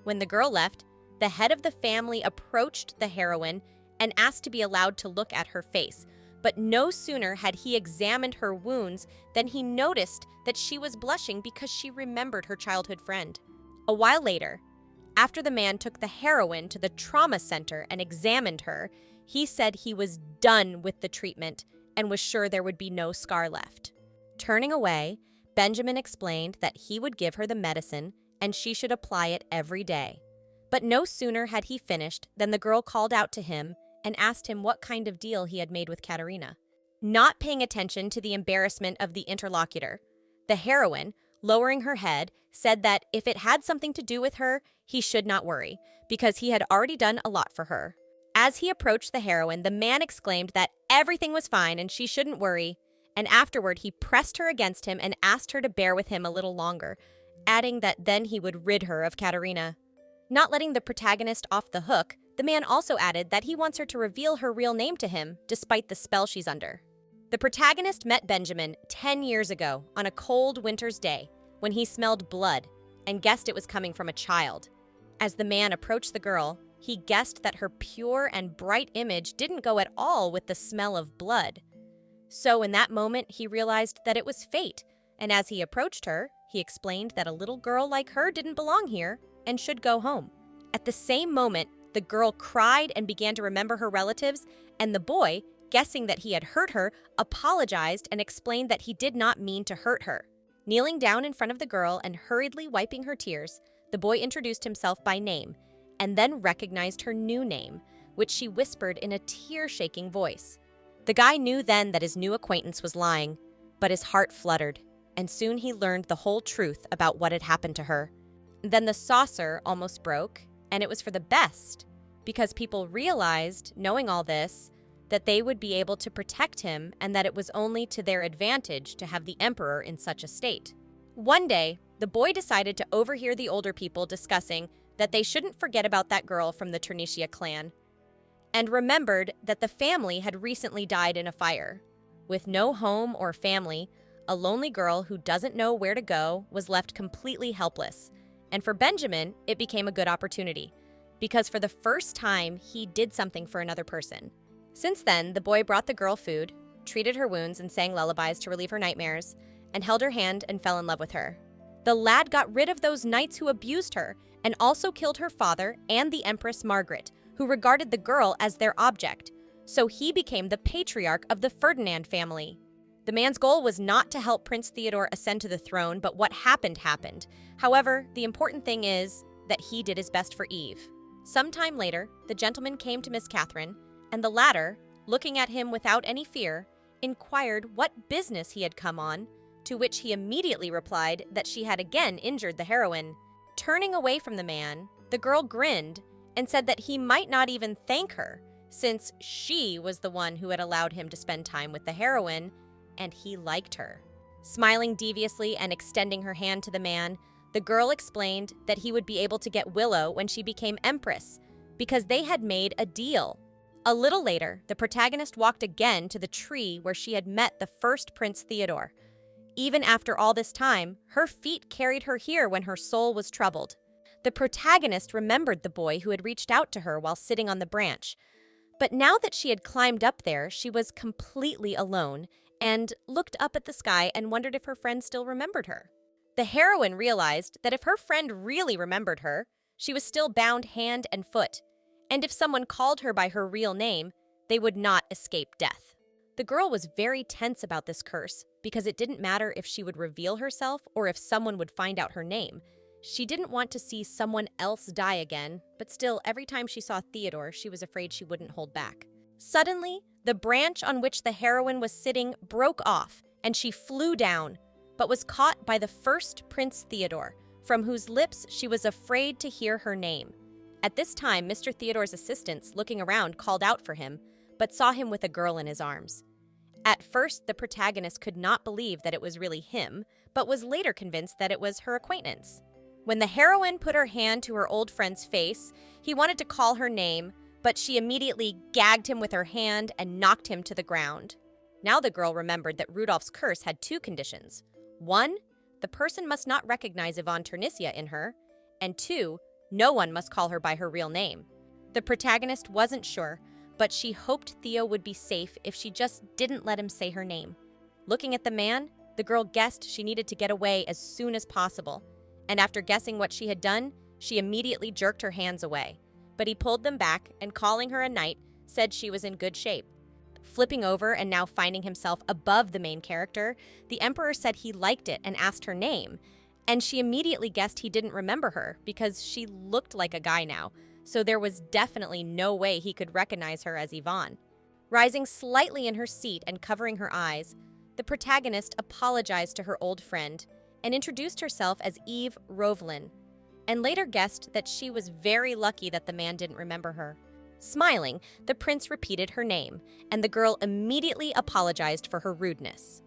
When the girl left, the head of the family approached the heroine and asked to be allowed to look at her face, but no sooner had he examined her wounds than he noticed that she was blushing because she remembered her childhood friend. A while later, after the man took the heroine to the trauma center and examined her, he said he was done with the treatment and was sure there would be no scar left. Turning away, Benjamin explained that he would give her the medicine and she should apply it every day. But no sooner had he finished than the girl called out to him and asked him what kind of deal he had made with Katerina. Not paying attention to the embarrassment of the interlocutor, the heroine, lowering her head, said that if it had something to do with her, he should not worry, because he had already done a lot for her. As he approached the heroine, the man exclaimed that everything was fine and she shouldn't worry, and afterward he pressed her against him and asked her to bear with him a little longer, adding that then he would rid her of Katerina. Not letting the protagonist off the hook, the man also added that he wants her to reveal her real name to him, despite the spell she's under. The protagonist met Benjamin 10 years ago on a cold winter's day when he smelled blood and guessed it was coming from a child. As the man approached the girl, He guessed that her pure and bright image didn't go at all with the smell of blood. So in that moment, he realized that it was fate, and as he approached her, he explained that a little girl like her didn't belong here and should go home. At the same moment, the girl cried and began to remember her relatives, and the boy, guessing that he had hurt her, apologized and explained that he did not mean to hurt her. Kneeling down in front of the girl and hurriedly wiping her tears, the boy introduced himself by name and then recognized her new name, which she whispered in a tear-shaking voice. The guy knew then that his new acquaintance was lying, but his heart fluttered, and soon he learned the whole truth about what had happened to her. Then the saucer almost broke, and it was for the best, because people realized, knowing all this, that they would be able to protect him and that it was only to their advantage to have the emperor in such a state. One day, the boy decided to overhear the older people discussing that they shouldn't forget about that girl from the Turnitia clan, and remembered that the family had recently died in a fire. With no home or family, a lonely girl who doesn't know where to go was left completely helpless. And for Benjamin, it became a good opportunity, because for the first time, he did something for another person. Since then, the boy brought the girl food, treated her wounds and sang lullabies to relieve her nightmares, and held her hand and fell in love with her. The lad got rid of those knights who abused her and also killed her father and the Empress Margaret, who regarded the girl as their object, so he became the patriarch of the Ferdinand family. The man's goal was not to help Prince Theodore ascend to the throne, but what happened happened. However, the important thing is that he did his best for Eve. Sometime later, the gentleman came to Miss Catherine, and the latter, looking at him without any fear, inquired what business he had come on, to which he immediately replied that she had again injured the heroine. Turning away from the man, the girl grinned and said that he might not even thank her, since she was the one who had allowed him to spend time with the heroine, and he liked her. Smiling deviously and extending her hand to the man, the girl explained that he would be able to get Willow when she became empress, because they had made a deal. A little later, the protagonist walked again to the tree where she had met the first Prince Theodore. Even after all this time, her feet carried her here when her soul was troubled. The protagonist remembered the boy who had reached out to her while sitting on the branch. But now that she had climbed up there, she was completely alone and looked up at the sky and wondered if her friend still remembered her. The heroine realized that if her friend really remembered her, she was still bound hand and foot, and if someone called her by her real name, they would not escape death. The girl was very tense about this curse because it didn't matter if she would reveal herself or if someone would find out her name. She didn't want to see someone else die again, but still, every time she saw Theodore, she was afraid she wouldn't hold back. Suddenly, the branch on which the heroine was sitting broke off, and she flew down, but was caught by the first Prince Theodore, from whose lips she was afraid to hear her name. At this time, Mr. Theodore's assistants, looking around, called out for him, but saw him with a girl in his arms. At first, the protagonist could not believe that it was really him, but was later convinced that it was her acquaintance. When the heroine put her hand to her old friend's face, he wanted to call her name, but she immediately gagged him with her hand and knocked him to the ground. Now the girl remembered that Rudolph's curse had two conditions. 1, the person must not recognize Yvonne Turnitia in her, and 2, no one must call her by her real name. The protagonist wasn't sure, but she hoped Theo would be safe if she just didn't let him say her name. Looking at the man, the girl guessed she needed to get away as soon as possible, and after guessing what she had done, she immediately jerked her hands away. But he pulled them back and, calling her a knight, said she was in good shape. Flipping over and now finding himself above the main character, the emperor said he liked it and asked her name, and she immediately guessed he didn't remember her because she looked like a guy now, so there was definitely no way he could recognize her as Yvonne. Rising slightly in her seat and covering her eyes, the protagonist apologized to her old friend and introduced herself as Eve Rovelin, and later guessed that she was very lucky that the man didn't remember her. Smiling, the prince repeated her name, and the girl immediately apologized for her rudeness.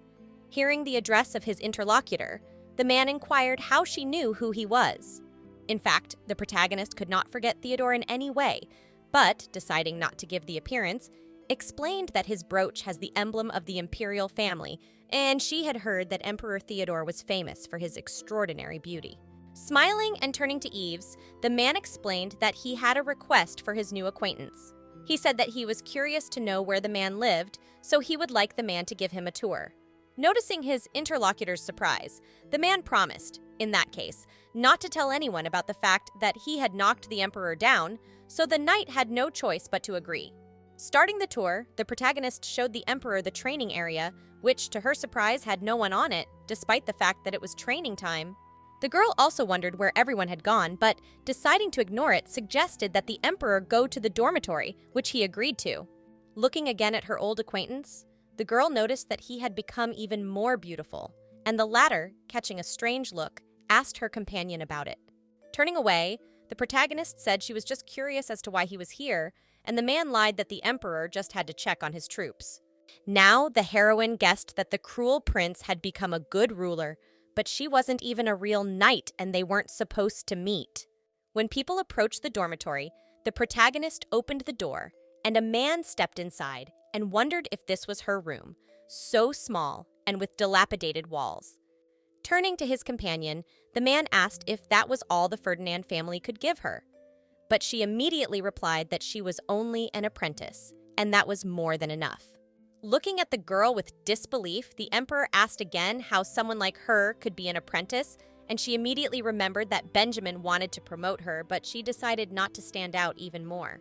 Hearing the address of his interlocutor, the man inquired how she knew who he was. In fact, the protagonist could not forget Theodore in any way, but, deciding not to give the appearance, explained that his brooch has the emblem of the imperial family, and she had heard that Emperor Theodore was famous for his extraordinary beauty. Smiling and turning to Eves, the man explained that he had a request for his new acquaintance. He said that he was curious to know where the man lived, so he would like the man to give him a tour. Noticing his interlocutor's surprise, the man promised, in that case, not to tell anyone about the fact that he had knocked the emperor down, so the knight had no choice but to agree. Starting the tour, the protagonist showed the emperor the training area, which, to her surprise, had no one on it, despite the fact that it was training time. The girl also wondered where everyone had gone, but, deciding to ignore it, suggested that the emperor go to the dormitory, which he agreed to. Looking again at her old acquaintance, the girl noticed that he had become even more beautiful, and the latter, catching a strange look, asked her companion about it. Turning away, the protagonist said she was just curious as to why he was here, and the man lied that the emperor just had to check on his troops. Now, the heroine guessed that the cruel prince had become a good ruler, but she wasn't even a real knight and they weren't supposed to meet. When people approached the dormitory, the protagonist opened the door, and a man stepped inside and wondered if this was her room, so small and with dilapidated walls. Turning to his companion, the man asked if that was all the Ferdinand family could give her. But she immediately replied that she was only an apprentice, and that was more than enough. Looking at the girl with disbelief, the emperor asked again how someone like her could be an apprentice, and she immediately remembered that Benjamin wanted to promote her, but she decided not to stand out even more.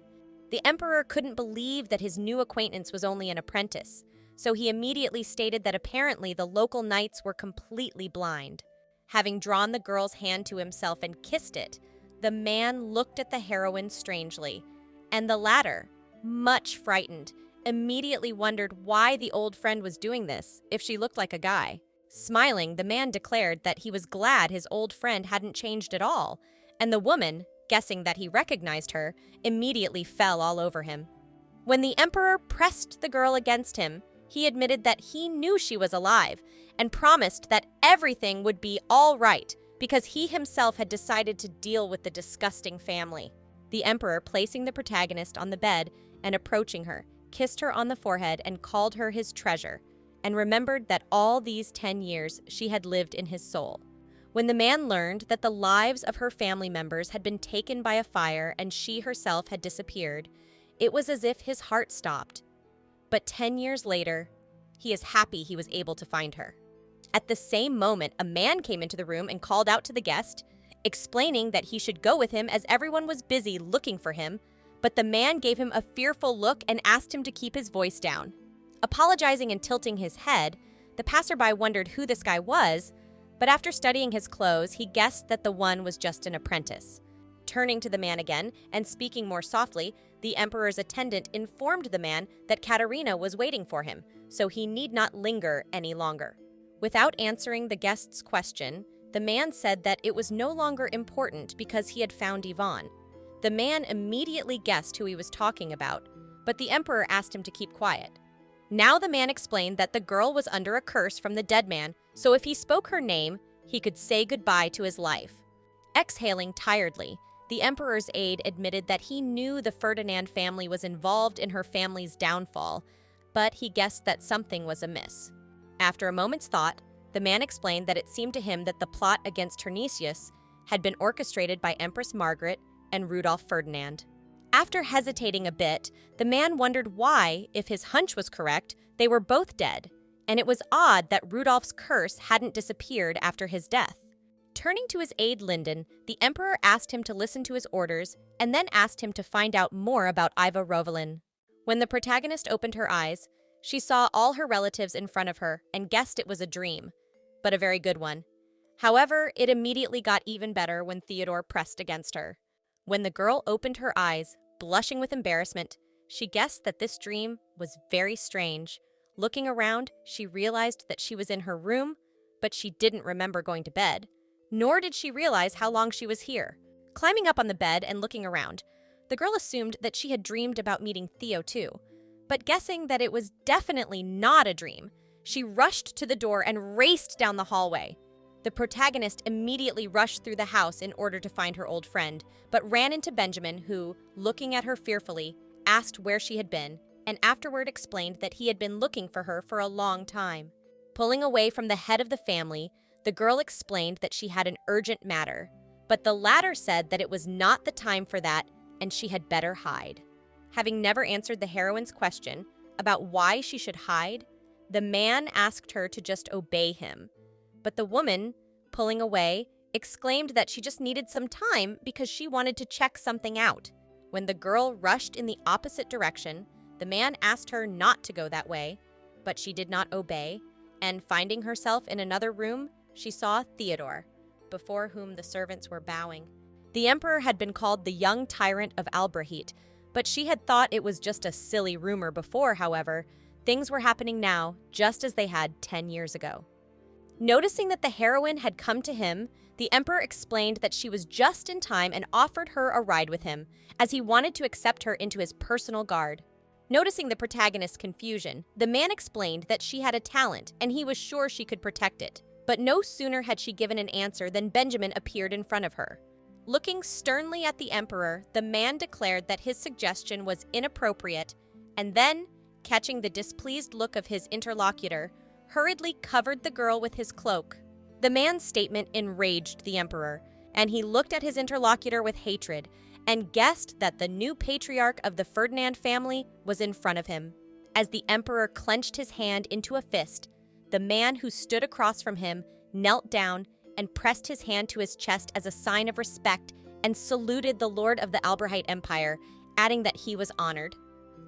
The emperor couldn't believe that his new acquaintance was only an apprentice, so he immediately stated that apparently the local knights were completely blind. Having drawn the girl's hand to himself and kissed it, the man looked at the heroine strangely, and the latter, much frightened, immediately wondered why the old friend was doing this if she looked like a guy. Smiling, the man declared that he was glad his old friend hadn't changed at all, and the woman, guessing that he recognized her, immediately fell all over him. When the emperor pressed the girl against him, he admitted that he knew she was alive and promised that everything would be all right because he himself had decided to deal with the disgusting family. The emperor, placing the protagonist on the bed and approaching her, kissed her on the forehead and called her his treasure, and remembered that all these 10 years she had lived in his soul. When the man learned that the lives of her family members had been taken by a fire and she herself had disappeared, it was as if his heart stopped. But 10 years later, he is happy he was able to find her. At the same moment, a man came into the room and called out to the guest, explaining that he should go with him as everyone was busy looking for him, but the man gave him a fearful look and asked him to keep his voice down. Apologizing and tilting his head, the passerby wondered who this guy was, but after studying his clothes, he guessed that the one was just an apprentice. Turning to the man again and speaking more softly, the emperor's attendant informed the man that Katerina was waiting for him, so he need not linger any longer. Without answering the guest's question, the man said that it was no longer important because he had found Yvonne. The man immediately guessed who he was talking about, but the emperor asked him to keep quiet. Now the man explained that the girl was under a curse from the dead man, so if he spoke her name, he could say goodbye to his life. Exhaling tiredly, the emperor's aide admitted that he knew the Ferdinand family was involved in her family's downfall, but he guessed that something was amiss. After a moment's thought, the man explained that it seemed to him that the plot against Hernicius had been orchestrated by Empress Margaret and Rudolf Ferdinand. After hesitating a bit, the man wondered why, if his hunch was correct, they were both dead, and it was odd that Rudolf's curse hadn't disappeared after his death. Turning to his aide Linden, the emperor asked him to listen to his orders and then asked him to find out more about Iva Rovalin. When the protagonist opened her eyes, she saw all her relatives in front of her and guessed it was a dream, but a very good one. However, it immediately got even better when Theodore pressed against her. When the girl opened her eyes, blushing with embarrassment, she guessed that this dream was very strange. Looking around, she realized that she was in her room, but she didn't remember going to bed. Nor did she realize how long she was here. Climbing up on the bed and looking around, the girl assumed that she had dreamed about meeting Theo too. But guessing that it was definitely not a dream, she rushed to the door and raced down the hallway. The protagonist immediately rushed through the house in order to find her old friend, but ran into Benjamin who, looking at her fearfully, asked where she had been, and afterward explained that he had been looking for her for a long time. Pulling away from the head of the family, the girl explained that she had an urgent matter, But the latter said that it was not the time for that and she had better hide. Having never answered the heroine's question about why she should hide, the man asked her to just obey him. But the woman, pulling away, exclaimed that she just needed some time because she wanted to check something out. When the girl rushed in the opposite direction, the man asked her not to go that way, but she did not obey, and finding herself in another room, she saw Theodore, before whom the servants were bowing. The emperor had been called the young tyrant of Albrahit, but she had thought it was just a silly rumor before. However, things were happening now just as they had 10 years ago. Noticing that the heroine had come to him, the emperor explained that she was just in time and offered her a ride with him, as he wanted to accept her into his personal guard. Noticing the protagonist's confusion, the man explained that she had a talent and he was sure she could protect it. But no sooner had she given an answer than Benjamin appeared in front of her. Looking sternly at the emperor, the man declared that his suggestion was inappropriate, and then, catching the displeased look of his interlocutor, hurriedly covered the girl with his cloak. The man's statement enraged the emperor, and he looked at his interlocutor with hatred and guessed that the new patriarch of the Ferdinand family was in front of him. As the emperor clenched his hand into a fist, the man who stood across from him knelt down and pressed his hand to his chest as a sign of respect and saluted the lord of the Albrahite Empire, adding that he was honored.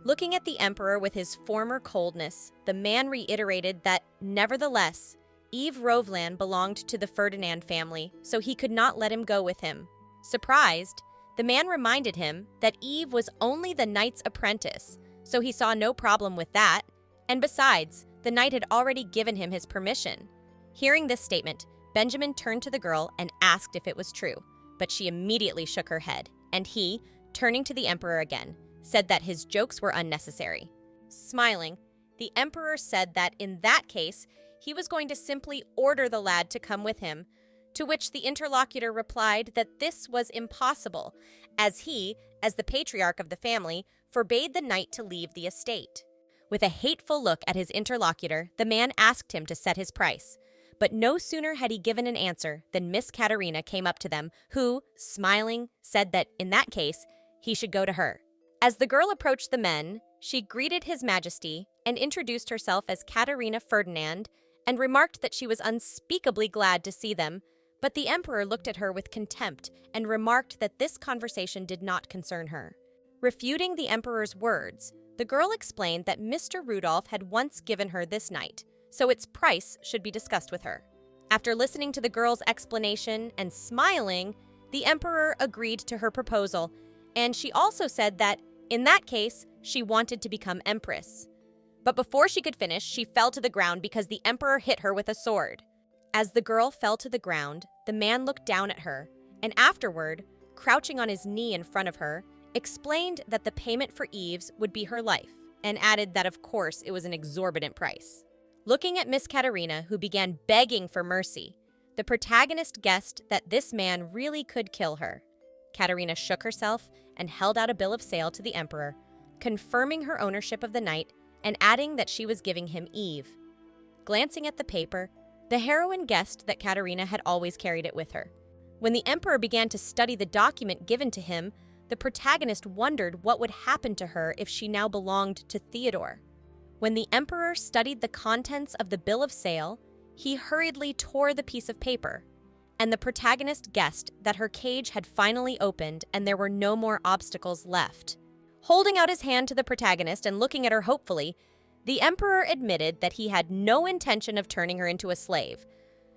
Looking at the emperor with his former coldness, the man reiterated that, nevertheless, Yves Rovland belonged to the Ferdinand family, so he could not let him go with him. Surprised, the man reminded him that Yves was only the knight's apprentice, so he saw no problem with that, and besides, the knight had already given him his permission. Hearing this statement, Benjamin turned to the girl and asked if it was true, but she immediately shook her head, and he, turning to the emperor again, said that his jokes were unnecessary. Smiling, the emperor said that in that case, he was going to simply order the lad to come with him, to which the interlocutor replied that this was impossible, as he, as the patriarch of the family, forbade the knight to leave the estate. With a hateful look at his interlocutor, the man asked him to set his price. But no sooner had he given an answer than Miss Katerina came up to them, who, smiling, said that, in that case, he should go to her. As the girl approached the men, she greeted His Majesty and introduced herself as Katerina Ferdinand and remarked that she was unspeakably glad to see them, but the emperor looked at her with contempt and remarked that this conversation did not concern her. Refuting the emperor's words, the girl explained that Mr. Rudolph had once given her this knight, so its price should be discussed with her. After listening to the girl's explanation and smiling, the emperor agreed to her proposal, and she also said that, in that case, she wanted to become empress. But before she could finish, she fell to the ground because the emperor hit her with a sword. As the girl fell to the ground, the man looked down at her, and afterward, crouching on his knee in front of her, explained that the payment for Yves would be her life, and added that of course it was an exorbitant price. Looking at Miss Katerina, who began begging for mercy, the protagonist guessed that this man really could kill her. Katerina shook herself and held out a bill of sale to the emperor, confirming her ownership of the knight and adding that she was giving him Yves. Glancing at the paper, the heroine guessed that Katerina had always carried it with her. When the emperor began to study the document given to him, the protagonist wondered what would happen to her if she now belonged to Theodore. When the emperor studied the contents of the bill of sale, he hurriedly tore the piece of paper, and the protagonist guessed that her cage had finally opened and there were no more obstacles left. Holding out his hand to the protagonist and looking at her hopefully, the emperor admitted that he had no intention of turning her into a slave,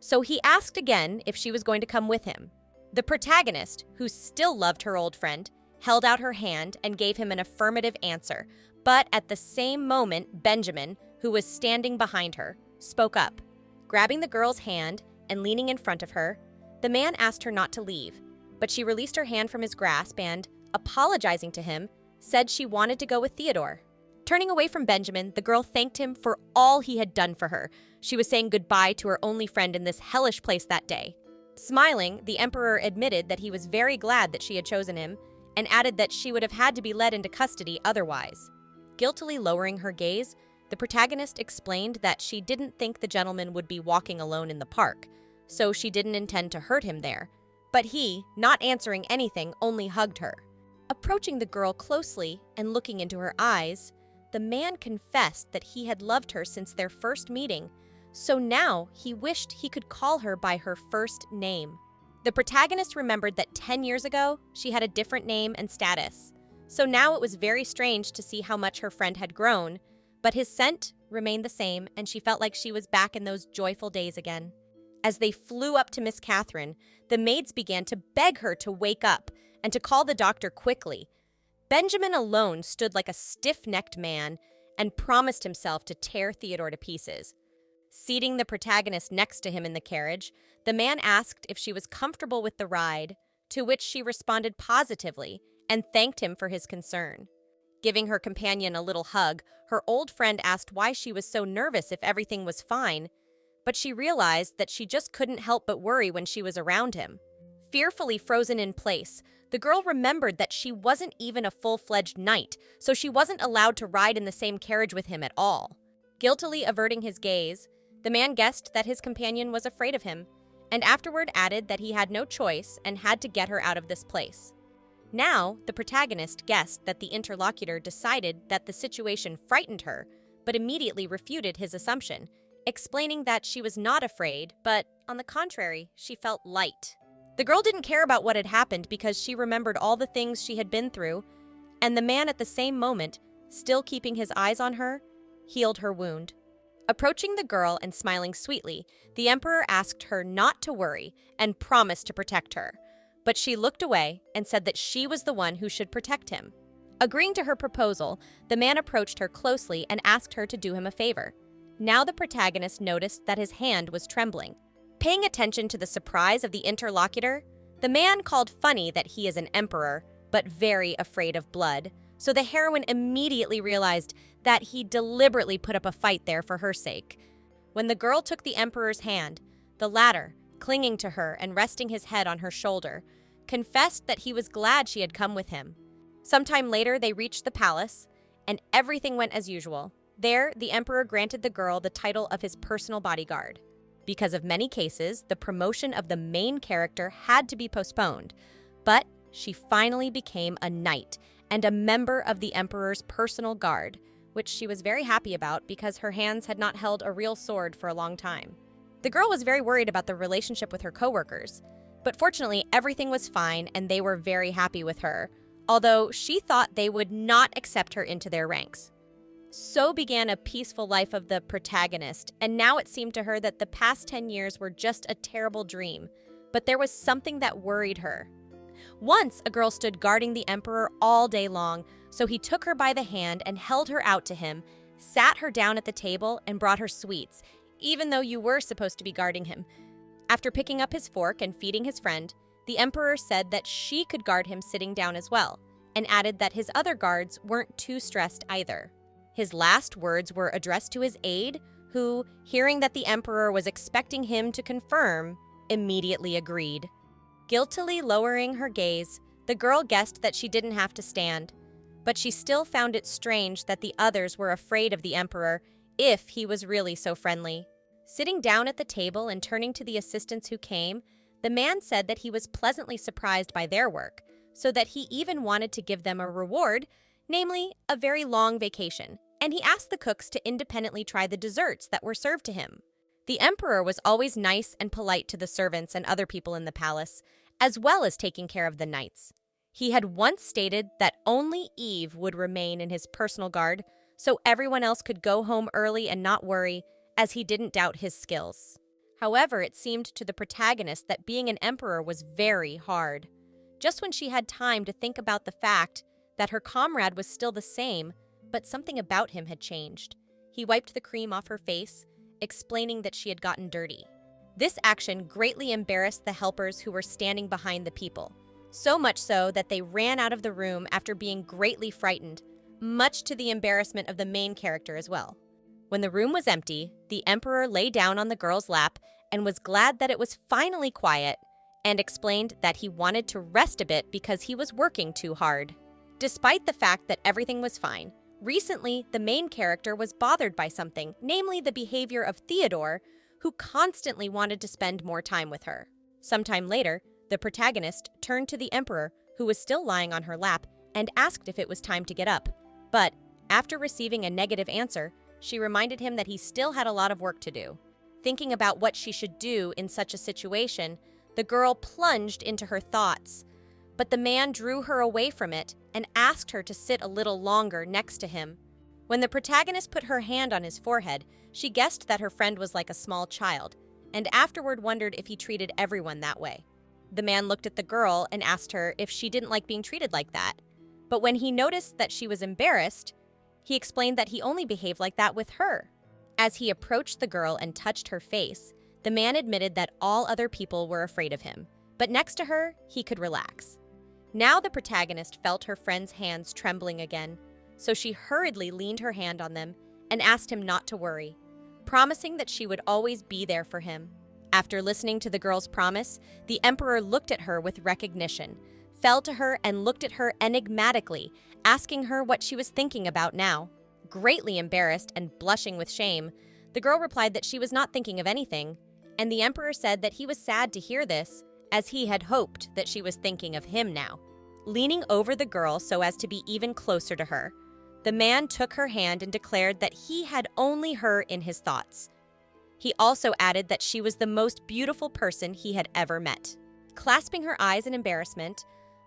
so he asked again if she was going to come with him. The protagonist, who still loved her old friend, held out her hand and gave him an affirmative answer, but at the same moment, Benjamin, who was standing behind her, spoke up. Grabbing the girl's hand and leaning in front of her, the man asked her not to leave, but she released her hand from his grasp and, apologizing to him, said she wanted to go with Theodore. Turning away from Benjamin, the girl thanked him for all he had done for her. She was saying goodbye to her only friend in this hellish place that day. Smiling, the emperor admitted that he was very glad that she had chosen him, and added that she would have had to be led into custody otherwise. Guiltily lowering her gaze, the protagonist explained that she didn't think the gentleman would be walking alone in the park, so she didn't intend to hurt him there. But he, not answering anything, only hugged her. Approaching the girl closely and looking into her eyes, the man confessed that he had loved her since their first meeting, so now he wished he could call her by her first name. The protagonist remembered that 10 years ago, she had a different name and status, so now it was very strange to see how much her friend had grown, but his scent remained the same and she felt like she was back in those joyful days again. As they flew up to Miss Catherine, the maids began to beg her to wake up and to call the doctor quickly. Benjamin alone stood like a stiff-necked man and promised himself to tear Theodore to pieces. Seating the protagonist next to him in the carriage, the man asked if she was comfortable with the ride, to which she responded positively and thanked him for his concern. Giving her companion a little hug, her old friend asked why she was so nervous if everything was fine, but she realized that she just couldn't help but worry when she was around him. Fearfully frozen in place, the girl remembered that she wasn't even a full-fledged knight, so she wasn't allowed to ride in the same carriage with him at all. Guiltily averting his gaze, the man guessed that his companion was afraid of him, and afterward added that he had no choice and had to get her out of this place. Now, the protagonist guessed that the interlocutor decided that the situation frightened her, but immediately refuted his assumption, explaining that she was not afraid, but, on the contrary, she felt light. The girl didn't care about what had happened because she remembered all the things she had been through, and the man at the same moment, still keeping his eyes on her, healed her wound. Approaching the girl and smiling sweetly, the emperor asked her not to worry and promised to protect her. But she looked away and said that she was the one who should protect him. Agreeing to her proposal, the man approached her closely and asked her to do him a favor. Now the protagonist noticed that his hand was trembling. Paying attention to the surprise of the interlocutor, the man called funny that he is an emperor, but very afraid of blood, so the heroine immediately realized that he deliberately put up a fight there for her sake. When the girl took the emperor's hand, the latter, clinging to her and resting his head on her shoulder, confessed that he was glad she had come with him. Sometime later, they reached the palace, and everything went as usual. There, the emperor granted the girl the title of his personal bodyguard. Because of many cases, the promotion of the main character had to be postponed, but she finally became a knight and a member of the emperor's personal guard, which she was very happy about because her hands had not held a real sword for a long time. The girl was very worried about the relationship with her coworkers, but fortunately everything was fine and they were very happy with her, although she thought they would not accept her into their ranks. So began a peaceful life of the protagonist, and now it seemed to her that the past 10 years were just a terrible dream, but there was something that worried her. Once, a girl stood guarding the emperor all day long, so he took her by the hand and held her out to him, sat her down at the table, and brought her sweets, even though you were supposed to be guarding him. After picking up his fork and feeding his friend, the emperor said that she could guard him sitting down as well, and added that his other guards weren't too stressed either. His last words were addressed to his aide, who, hearing that the emperor was expecting him to confirm, immediately agreed. Guiltily lowering her gaze, the girl guessed that she didn't have to stand, but she still found it strange that the others were afraid of the emperor if he was really so friendly. Sitting down at the table and turning to the assistants who came, the man said that he was pleasantly surprised by their work, so that he even wanted to give them a reward, namely, a very long vacation, and he asked the cooks to independently try the desserts that were served to him. The emperor was always nice and polite to the servants and other people in the palace, as well as taking care of the knights. He had once stated that only Eve would remain in his personal guard, so everyone else could go home early and not worry, as he didn't doubt his skills. However, it seemed to the protagonist that being an emperor was very hard. Just when she had time to think about the fact that her comrade was still the same, but something about him had changed. He wiped the cream off her face, explaining that she had gotten dirty. This action greatly embarrassed the helpers who were standing behind the people, so much so that they ran out of the room after being greatly frightened, much to the embarrassment of the main character as well. When the room was empty, the emperor lay down on the girl's lap and was glad that it was finally quiet, and explained that he wanted to rest a bit because he was working too hard. Despite the fact that everything was fine, recently the main character was bothered by something, namely the behavior of Theodore, who constantly wanted to spend more time with her. Sometime later, The protagonist turned to the emperor, who was still lying on her lap, and asked if it was time to get up. But, after receiving a negative answer, she reminded him that he still had a lot of work to do. Thinking about what she should do in such a situation, the girl plunged into her thoughts. But the man drew her away from it and asked her to sit a little longer next to him. When the protagonist put her hand on his forehead, she guessed that her friend was like a small child, and afterward wondered if he treated everyone that way. The man looked at the girl and asked her if she didn't like being treated like that. But when he noticed that she was embarrassed, he explained that he only behaved like that with her. As he approached the girl and touched her face, the man admitted that all other people were afraid of him, but next to her, he could relax. Now the protagonist felt her friend's hands trembling again, so she hurriedly leaned her hand on them and asked him not to worry, promising that she would always be there for him. After listening to the girl's promise, the emperor looked at her with recognition, fell to her and looked at her enigmatically, asking her what she was thinking about now. Greatly embarrassed and blushing with shame, the girl replied that she was not thinking of anything, and the emperor said that he was sad to hear this, as he had hoped that she was thinking of him now. Leaning over the girl so as to be even closer to her, the man took her hand and declared that he had only her in his thoughts. He also added that she was the most beautiful person he had ever met. Clasping her eyes in embarrassment,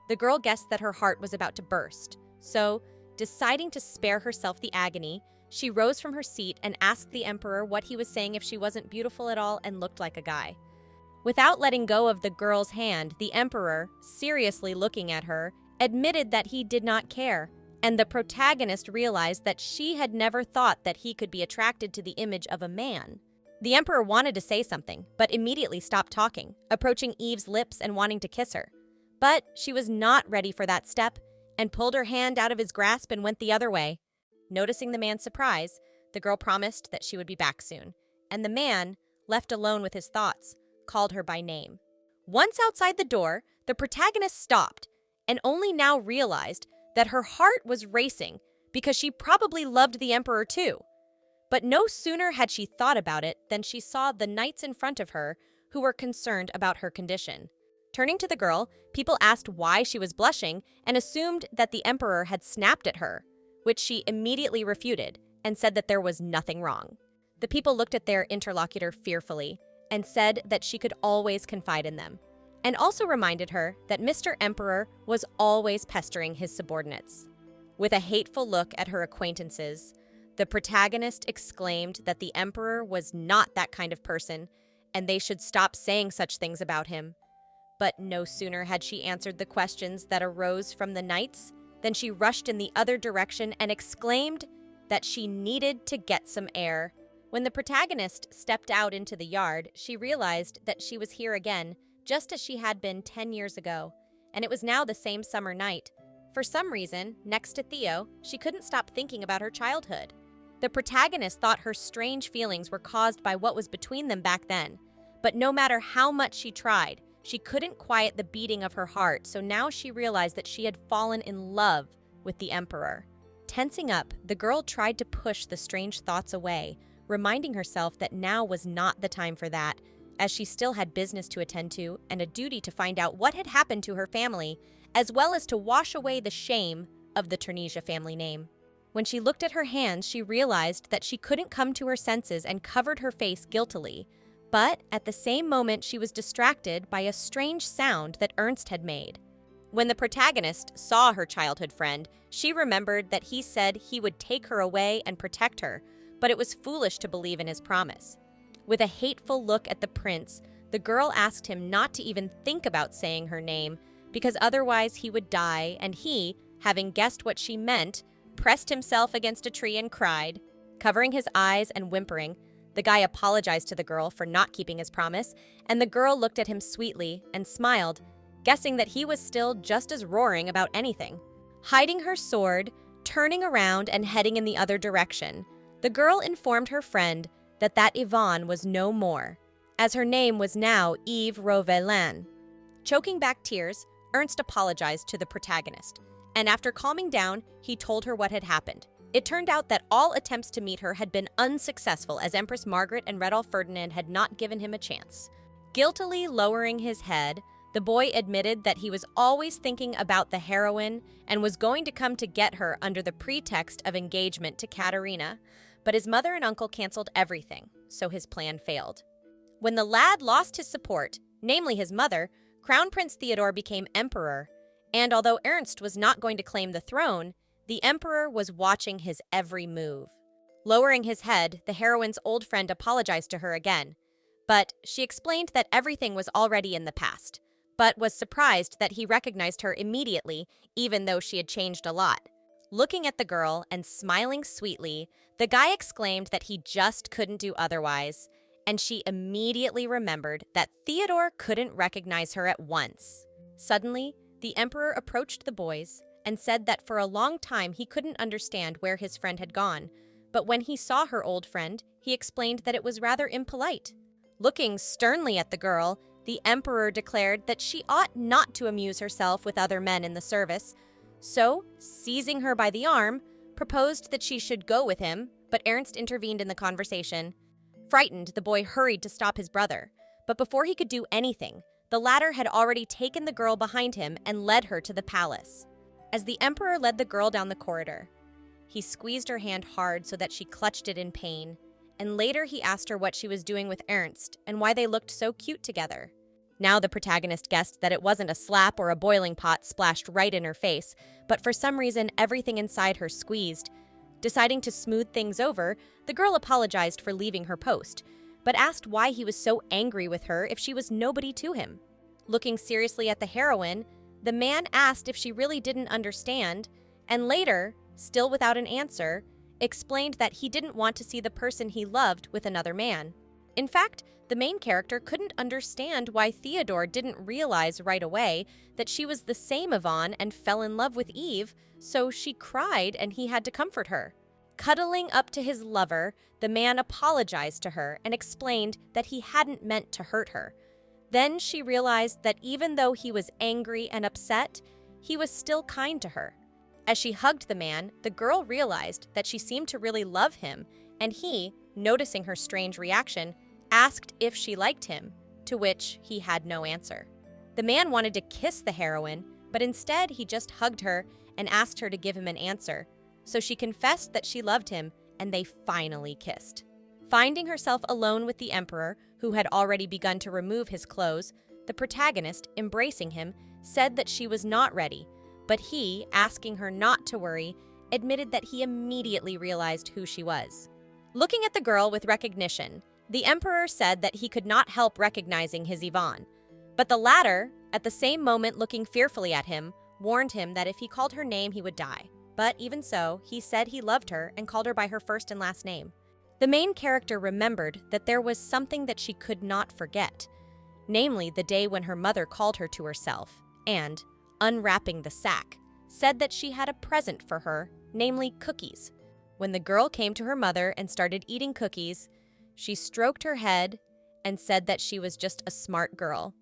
the girl guessed that her heart was about to burst. So, deciding to spare herself the agony, she rose from her seat and asked the emperor what he was saying if she wasn't beautiful at all and looked like a guy. Without letting go of the girl's hand, the emperor, seriously looking at her, admitted that he did not care, and the protagonist realized that she had never thought that he could be attracted to the image of a man. The emperor wanted to say something, but immediately stopped talking, approaching Eve's lips and wanting to kiss her. But she was not ready for that step, and pulled her hand out of his grasp and went the other way. Noticing the man's surprise, the girl promised that she would be back soon, and the man, left alone with his thoughts, called her by name. Once outside the door, the protagonist stopped, and only now realized that her heart was racing because she probably loved the emperor too. But no sooner had she thought about it than she saw the knights in front of her who were concerned about her condition. Turning to the girl, people asked why she was blushing and assumed that the emperor had snapped at her, which she immediately refuted and said that there was nothing wrong. The people looked at their interlocutor fearfully and said that she could always confide in them, and also reminded her that Mr. Emperor was always pestering his subordinates. With a hateful look at her acquaintances, the protagonist exclaimed that the emperor was not that kind of person and they should stop saying such things about him. But no sooner had she answered the questions that arose from the knights than she rushed in the other direction and exclaimed that she needed to get some air. When the protagonist stepped out into the yard, she realized that she was here again, just as she had been 10 years ago, and it was now the same summer night. For some reason, next to Theo, she couldn't stop thinking about her childhood. The protagonist thought her strange feelings were caused by what was between them back then, but no matter how much she tried, she couldn't quiet the beating of her heart, so now she realized that she had fallen in love with the emperor. Tensing up, the girl tried to push the strange thoughts away, reminding herself that now was not the time for that, as she still had business to attend to and a duty to find out what had happened to her family, as well as to wash away the shame of the Tunisia family name. When she looked at her hands, she realized that she couldn't come to her senses and covered her face guiltily. But at the same moment, she was distracted by a strange sound that Ernst had made. When the protagonist saw her childhood friend, she remembered that he said he would take her away and protect her, but it was foolish to believe in his promise. With a hateful look at the prince, the girl asked him not to even think about saying her name, because otherwise he would die, and he, having guessed what she meant, pressed himself against a tree and cried. Covering his eyes and whimpering, the guy apologized to the girl for not keeping his promise, and the girl looked at him sweetly and smiled, guessing that he was still just as roaring about anything. Hiding her sword, turning around and heading in the other direction, the girl informed her friend that Yvonne was no more, as her name was now Eve Rovelin. Choking back tears, Ernst apologized to the protagonist, and after calming down, he told her what had happened. It turned out that all attempts to meet her had been unsuccessful, as Empress Margaret and Redolf Ferdinand had not given him a chance. Guiltily lowering his head, The boy admitted that he was always thinking about the heroine and was going to come to get her under the pretext of engagement to Katerina, but his mother and uncle canceled everything, so his plan failed. When the lad lost his support, namely his mother, Crown Prince Theodore became emperor, and although Ernst was not going to claim the throne, the emperor was watching his every move. Lowering his head, the heroine's old friend apologized to her again, but she explained that everything was already in the past, but was surprised that he recognized her immediately, even though she had changed a lot. Looking at the girl and smiling sweetly, the guy exclaimed that he just couldn't do otherwise, and she immediately remembered that Theodore couldn't recognize her at once. Suddenly, the emperor approached the boys and said that for a long time he couldn't understand where his friend had gone, but when he saw her old friend, he explained that it was rather impolite. Looking sternly at the girl, the emperor declared that she ought not to amuse herself with other men in the service, so, seizing her by the arm, proposed that she should go with him, but Ernst intervened in the conversation. Frightened, the boy hurried to stop his brother, but before he could do anything, the latter had already taken the girl behind him and led her to the palace. As the emperor led the girl down the corridor, he squeezed her hand hard so that she clutched it in pain, and later he asked her what she was doing with Ernst and why they looked so cute together. Now the protagonist guessed that it wasn't a slap or a boiling pot splashed right in her face, but for some reason everything inside her squeezed. Deciding to smooth things over, the girl apologized for leaving her post, but asked why he was so angry with her if she was nobody to him. Looking seriously at the heroine, the man asked if she really didn't understand, and later, still without an answer, explained that he didn't want to see the person he loved with another man. In fact, the main character couldn't understand why Theodore didn't realize right away that she was the same Yvonne and fell in love with Eve, so she cried and he had to comfort her. Cuddling up to his lover, the man apologized to her and explained that he hadn't meant to hurt her. Then she realized that even though he was angry and upset, he was still kind to her. As she hugged the man, the girl realized that she seemed to really love him, and he, noticing her strange reaction, asked if she liked him, to which he had no answer. The man wanted to kiss the heroine, but instead he just hugged her and asked her to give him an answer. So she confessed that she loved him, and they finally kissed. Finding herself alone with the emperor, who had already begun to remove his clothes, the protagonist, embracing him, said that she was not ready, but he, asking her not to worry, admitted that he immediately realized who she was. Looking at the girl with recognition, the emperor said that he could not help recognizing his Yvonne, but the latter, at the same moment looking fearfully at him, warned him that if he called her name he would die. But even so, he said he loved her and called her by her first and last name. The main character remembered that there was something that she could not forget, namely the day when her mother called her to herself and, unwrapping the sack, said that she had a present for her, namely cookies. When the girl came to her mother and started eating cookies, she stroked her head and said that she was just a smart girl.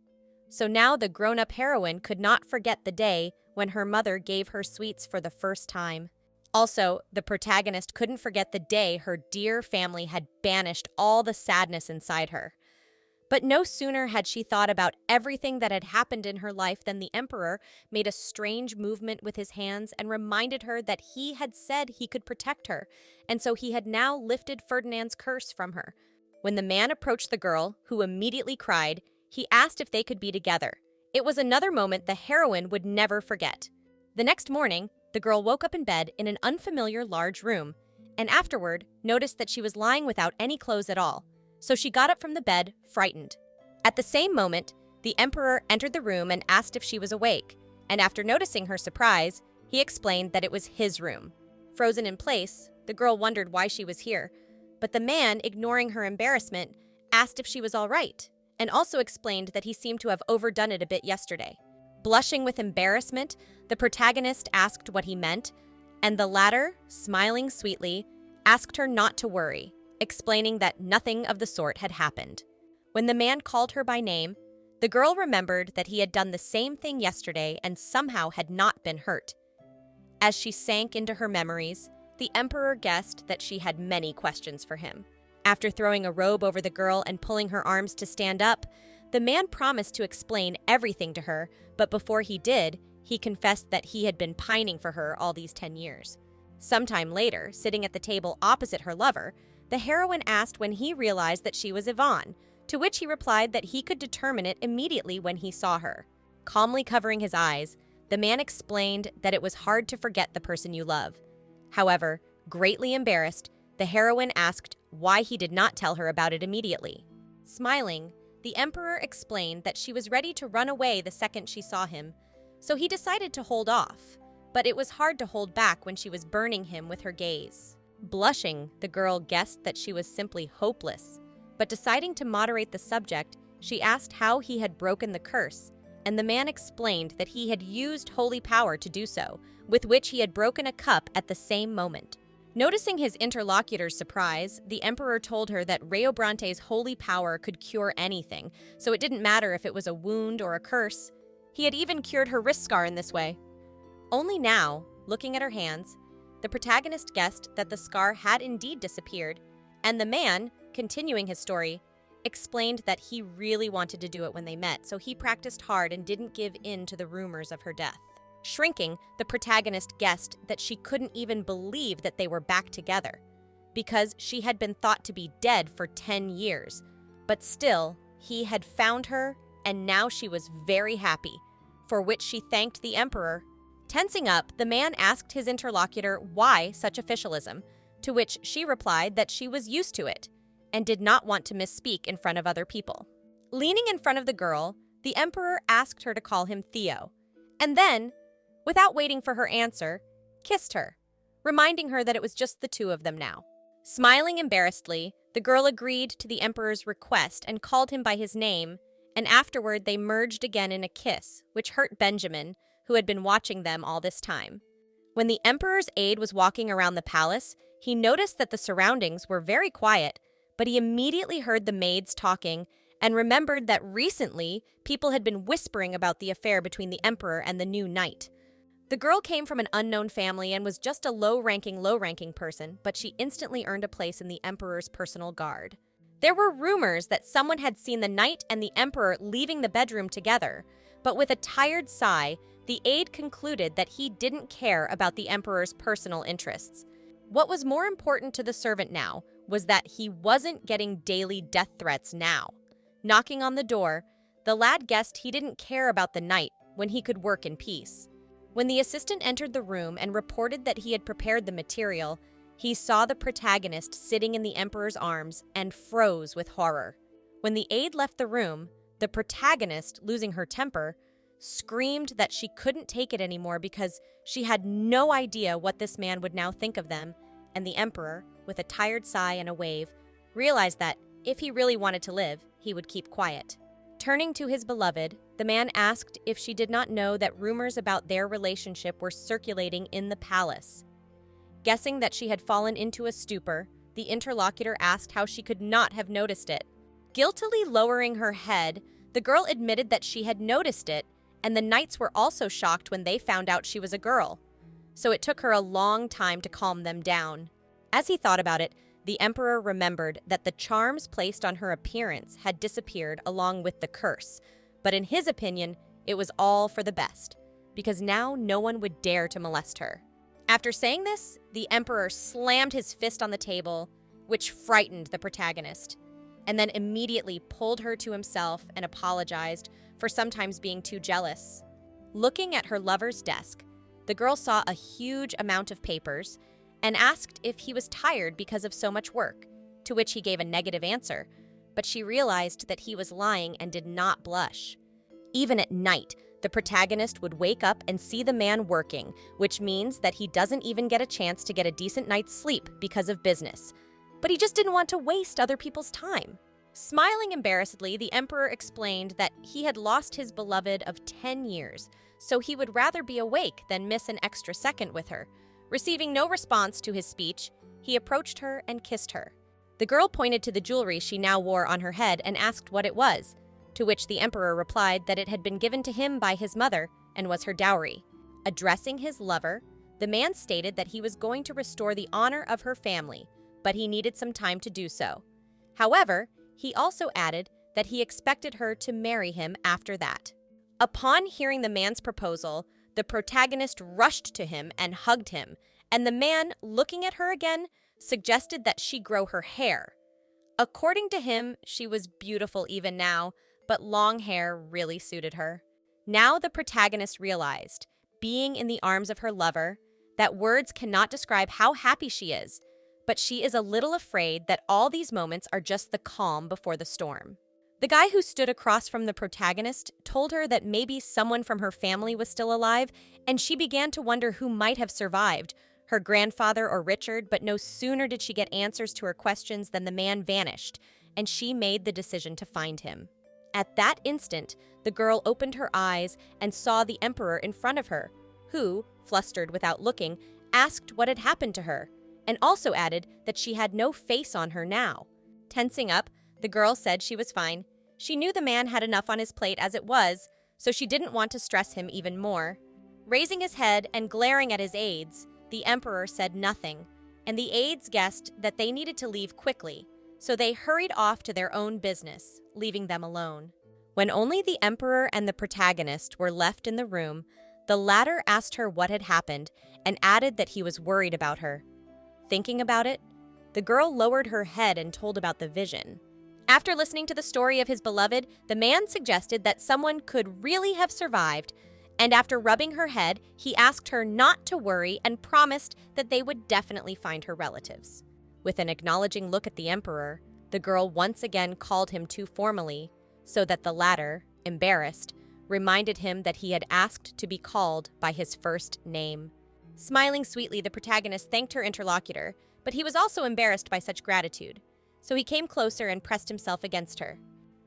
So now the grown-up heroine could not forget the day when her mother gave her sweets for the first time. Also, the protagonist couldn't forget the day her dear family had banished all the sadness inside her. But no sooner had she thought about everything that had happened in her life than the emperor made a strange movement with his hands and reminded her that he had said he could protect her, and so he had now lifted Ferdinand's curse from her. When the man approached the girl, who immediately cried, he asked if they could be together. It was another moment the heroine would never forget. The next morning, the girl woke up in bed in an unfamiliar large room, and afterward noticed that she was lying without any clothes at all. So she got up from the bed, frightened. At the same moment, the emperor entered the room and asked if she was awake, and after noticing her surprise, he explained that it was his room. Frozen in place, the girl wondered why she was here, but the man, ignoring her embarrassment, asked if she was all right, and also explained that he seemed to have overdone it a bit yesterday. Blushing with embarrassment, the protagonist asked what he meant, and the latter, smiling sweetly, asked her not to worry, explaining that nothing of the sort had happened. When the man called her by name, the girl remembered that he had done the same thing yesterday and somehow had not been hurt. As she sank into her memories, the emperor guessed that she had many questions for him. After throwing a robe over the girl and pulling her arms to stand up, The man promised to explain everything to her, but before he did, he confessed that he had been pining for her all these 10 years. Sometime later, sitting at the table opposite her lover, the heroine asked when he realized that she was Yvonne, to which he replied that he could determine it immediately when he saw her. Calmly covering his eyes, the man explained that it was hard to forget the person you love. However, greatly embarrassed, the heroine asked why he did not tell her about it immediately. Smiling, the emperor explained that she was ready to run away the second she saw him, so he decided to hold off, but it was hard to hold back when she was burning him with her gaze. Blushing, the girl guessed that she was simply hopeless, but deciding to moderate the subject, she asked how he had broken the curse, and the man explained that he had used holy power to do so, with which he had broken a cup at the same moment. Noticing his interlocutor's surprise, the emperor told her that Reobrante's holy power could cure anything, so it didn't matter if it was a wound or a curse. He had even cured her wrist scar in this way. Only now, looking at her hands, the protagonist guessed that the scar had indeed disappeared, and the man, continuing his story, explained that he really wanted to do it when they met, so he practiced hard and didn't give in to the rumors of her death. Shrinking, the protagonist guessed that she couldn't even believe that they were back together, because she had been thought to be dead for 10 years. But still, he had found her, and now she was very happy, for which she thanked the emperor. Tensing up, the man asked his interlocutor why such officialism, to which she replied that she was used to it, and did not want to misspeak in front of other people. Leaning in front of the girl, the emperor asked her to call him Theo, and then, without waiting for her answer, kissed her, reminding her that it was just the two of them now. Smiling embarrassedly, the girl agreed to the emperor's request and called him by his name, and afterward they merged again in a kiss, which hurt Benjamin, who had been watching them all this time. When the emperor's aide was walking around the palace, he noticed that the surroundings were very quiet, but he immediately heard the maids talking and remembered that recently people had been whispering about the affair between the emperor and the new knight. The girl came from an unknown family and was just a low-ranking person, but she instantly earned a place in the emperor's personal guard. There were rumors that someone had seen the knight and the emperor leaving the bedroom together, but with a tired sigh, the aide concluded that he didn't care about the emperor's personal interests. What was more important to the servant now was that he wasn't getting daily death threats now. Knocking on the door, the lad guessed he didn't care about the knight when he could work in peace. When the assistant entered the room and reported that he had prepared the material, he saw the protagonist sitting in the emperor's arms and froze with horror. When the aide left the room, the protagonist, losing her temper, screamed that she couldn't take it anymore because she had no idea what this man would now think of them, and the emperor, with a tired sigh and a wave, realized that, if he really wanted to live, he would keep quiet. Turning to his beloved, the man asked if she did not know that rumors about their relationship were circulating in the palace. Guessing that she had fallen into a stupor, the interlocutor asked how she could not have noticed it. Guiltily lowering her head, the girl admitted that she had noticed it, and the knights were also shocked when they found out she was a girl. So it took her a long time to calm them down. As he thought about it, the emperor remembered that the charms placed on her appearance had disappeared along with the curse, but in his opinion, it was all for the best, because now no one would dare to molest her. After saying this, the emperor slammed his fist on the table, which frightened the protagonist, and then immediately pulled her to himself and apologized for sometimes being too jealous. Looking at her lover's desk, the girl saw a huge amount of papers and asked if he was tired because of so much work, to which he gave a negative answer, but she realized that he was lying and did not blush. Even at night, the protagonist would wake up and see the man working, which means that he doesn't even get a chance to get a decent night's sleep because of business. But he just didn't want to waste other people's time. Smiling embarrassedly, the emperor explained that he had lost his beloved of 10 years, so he would rather be awake than miss an extra second with her. Receiving no response to his speech, he approached her and kissed her. The girl pointed to the jewelry she now wore on her head and asked what it was, to which the emperor replied that it had been given to him by his mother and was her dowry. Addressing his lover, the man stated that he was going to restore the honor of her family, but he needed some time to do so. However, he also added that he expected her to marry him after that. Upon hearing the man's proposal, the protagonist rushed to him and hugged him, and the man, looking at her again, suggested that she grow her hair. According to him, she was beautiful even now, but long hair really suited her. Now the protagonist realized, being in the arms of her lover, that words cannot describe how happy she is, but she is a little afraid that all these moments are just the calm before the storm. The guy who stood across from the protagonist told her that maybe someone from her family was still alive, and she began to wonder who might have survived, her grandfather or Richard, but no sooner did she get answers to her questions than the man vanished, and she made the decision to find him. At that instant, the girl opened her eyes and saw the emperor in front of her, who, flustered without looking, asked what had happened to her, and also added that she had no face on her now. Tensing up, the girl said she was fine. She knew the man had enough on his plate as it was, so she didn't want to stress him even more. Raising his head and glaring at his aides, the emperor said nothing, and the aides guessed that they needed to leave quickly, so they hurried off to their own business, leaving them alone. When only the emperor and the protagonist were left in the room, the latter asked her what had happened and added that he was worried about her. Thinking about it, the girl lowered her head and told about the vision. After listening to the story of his beloved, the man suggested that someone could really have survived, and after rubbing her head, he asked her not to worry and promised that they would definitely find her relatives. With an acknowledging look at the emperor, the girl once again called him too formally, so that the latter, embarrassed, reminded him that he had asked to be called by his first name. Smiling sweetly, the protagonist thanked her interlocutor, but he was also embarrassed by such gratitude, so he came closer and pressed himself against her.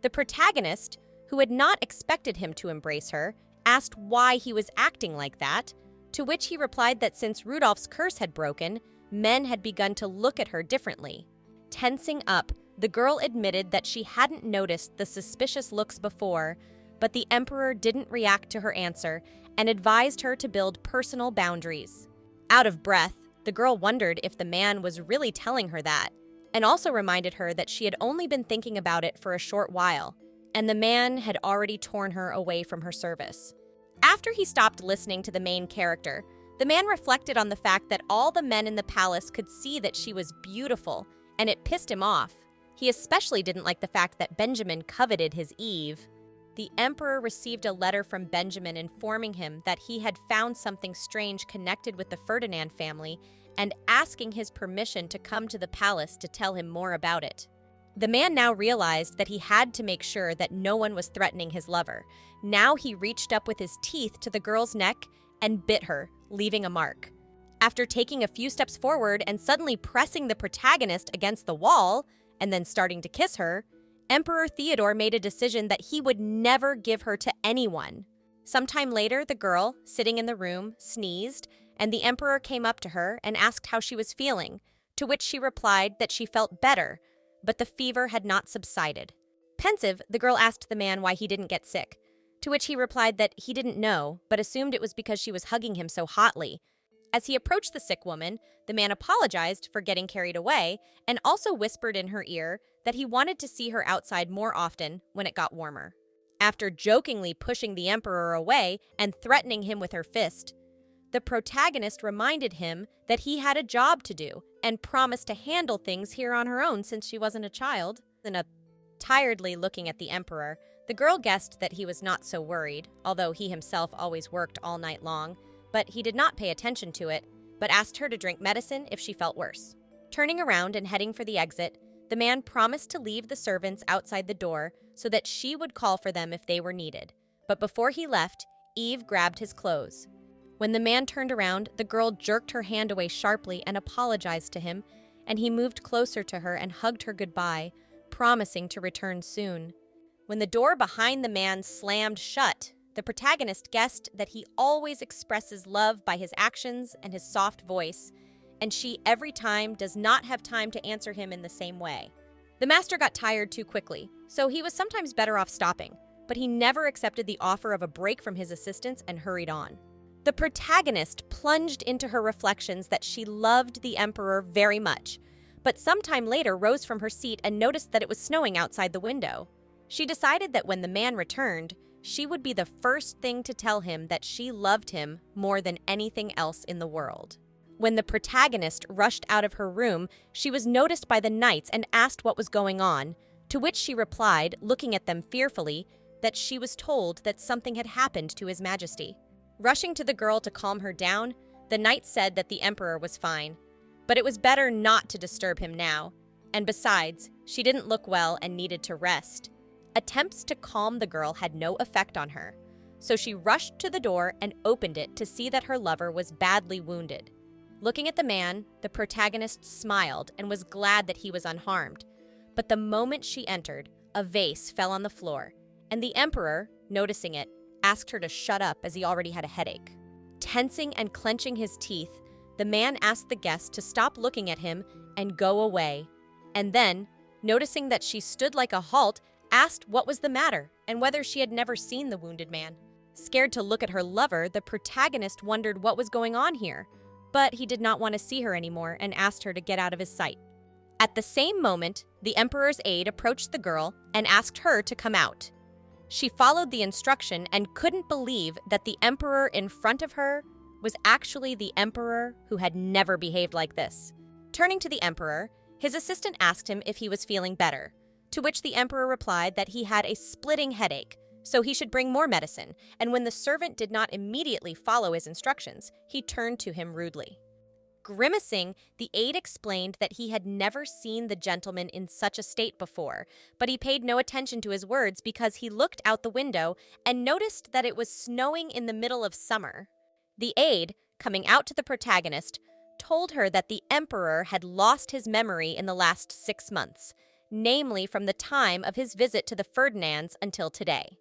The protagonist, who had not expected him to embrace her, asked why he was acting like that, to which he replied that since Rudolph's curse had broken, men had begun to look at her differently. Tensing up, the girl admitted that she hadn't noticed the suspicious looks before, but the emperor didn't react to her answer and advised her to build personal boundaries. Out of breath, the girl wondered if the man was really telling her that, and also reminded her that she had only been thinking about it for a short while, and the man had already torn her away from her service. After he stopped listening to the main character, the man reflected on the fact that all the men in the palace could see that she was beautiful, and it pissed him off. He especially didn't like the fact that Benjamin coveted his Eve. The emperor received a letter from Benjamin informing him that he had found something strange connected with the Ferdinand family and asking his permission to come to the palace to tell him more about it. The man now realized that he had to make sure that no one was threatening his lover. Now he reached up with his teeth to the girl's neck and bit her, leaving a mark. After taking a few steps forward and suddenly pressing the protagonist against the wall, and then starting to kiss her, Emperor Theodore made a decision that he would never give her to anyone. Sometime later, the girl, sitting in the room, sneezed, and the emperor came up to her and asked how she was feeling, to which she replied that she felt better, but the fever had not subsided. Pensive, the girl asked the man why he didn't get sick, to which he replied that he didn't know, but assumed it was because she was hugging him so hotly. As he approached the sick woman, the man apologized for getting carried away and also whispered in her ear that he wanted to see her outside more often when it got warmer. After jokingly pushing the emperor away and threatening him with her fist, the protagonist reminded him that he had a job to do and promised to handle things here on her own since she wasn't a child. Tiredly looking at the emperor, the girl guessed that he was not so worried, although he himself always worked all night long, but he did not pay attention to it, but asked her to drink medicine if she felt worse. Turning around and heading for the exit, the man promised to leave the servants outside the door so that she would call for them if they were needed. But before he left, Eve grabbed his clothes. When the man turned around, the girl jerked her hand away sharply and apologized to him, and he moved closer to her and hugged her goodbye, promising to return soon. When the door behind the man slammed shut, the protagonist guessed that he always expresses love by his actions and his soft voice, and she every time does not have time to answer him in the same way. The master got tired too quickly, so he was sometimes better off stopping, but he never accepted the offer of a break from his assistants and hurried on. The protagonist plunged into her reflections that she loved the emperor very much, but sometime later rose from her seat and noticed that it was snowing outside the window. She decided that when the man returned, she would be the first thing to tell him that she loved him more than anything else in the world. When the protagonist rushed out of her room, she was noticed by the knights and asked what was going on, to which she replied, looking at them fearfully, that she was told that something had happened to His Majesty. Rushing to the girl to calm her down, the knight said that the emperor was fine, but it was better not to disturb him now, and besides, she didn't look well and needed to rest. Attempts to calm the girl had no effect on her, so she rushed to the door and opened it to see that her lover was badly wounded. Looking at the man, the protagonist smiled and was glad that he was unharmed, but the moment she entered, a vase fell on the floor, and the emperor, noticing it, asked her to shut up as he already had a headache. Tensing and clenching his teeth, the man asked the guest to stop looking at him and go away, and then, noticing that she stood like a halt, asked what was the matter and whether she had never seen the wounded man. Scared to look at her lover, the protagonist wondered what was going on here, but he did not want to see her anymore and asked her to get out of his sight. At the same moment, the emperor's aide approached the girl and asked her to come out. She followed the instruction and couldn't believe that the emperor in front of her was actually the emperor who had never behaved like this. Turning to the emperor, his assistant asked him if he was feeling better, to which the emperor replied that he had a splitting headache, so he should bring more medicine, and when the servant did not immediately follow his instructions, he turned to him rudely. Grimacing, the aide explained that he had never seen the gentleman in such a state before, but he paid no attention to his words because he looked out the window and noticed that it was snowing in the middle of summer. The aide, coming out to the protagonist, told her that the emperor had lost his memory in the last 6 months, namely from the time of his visit to the Ferdinands until today.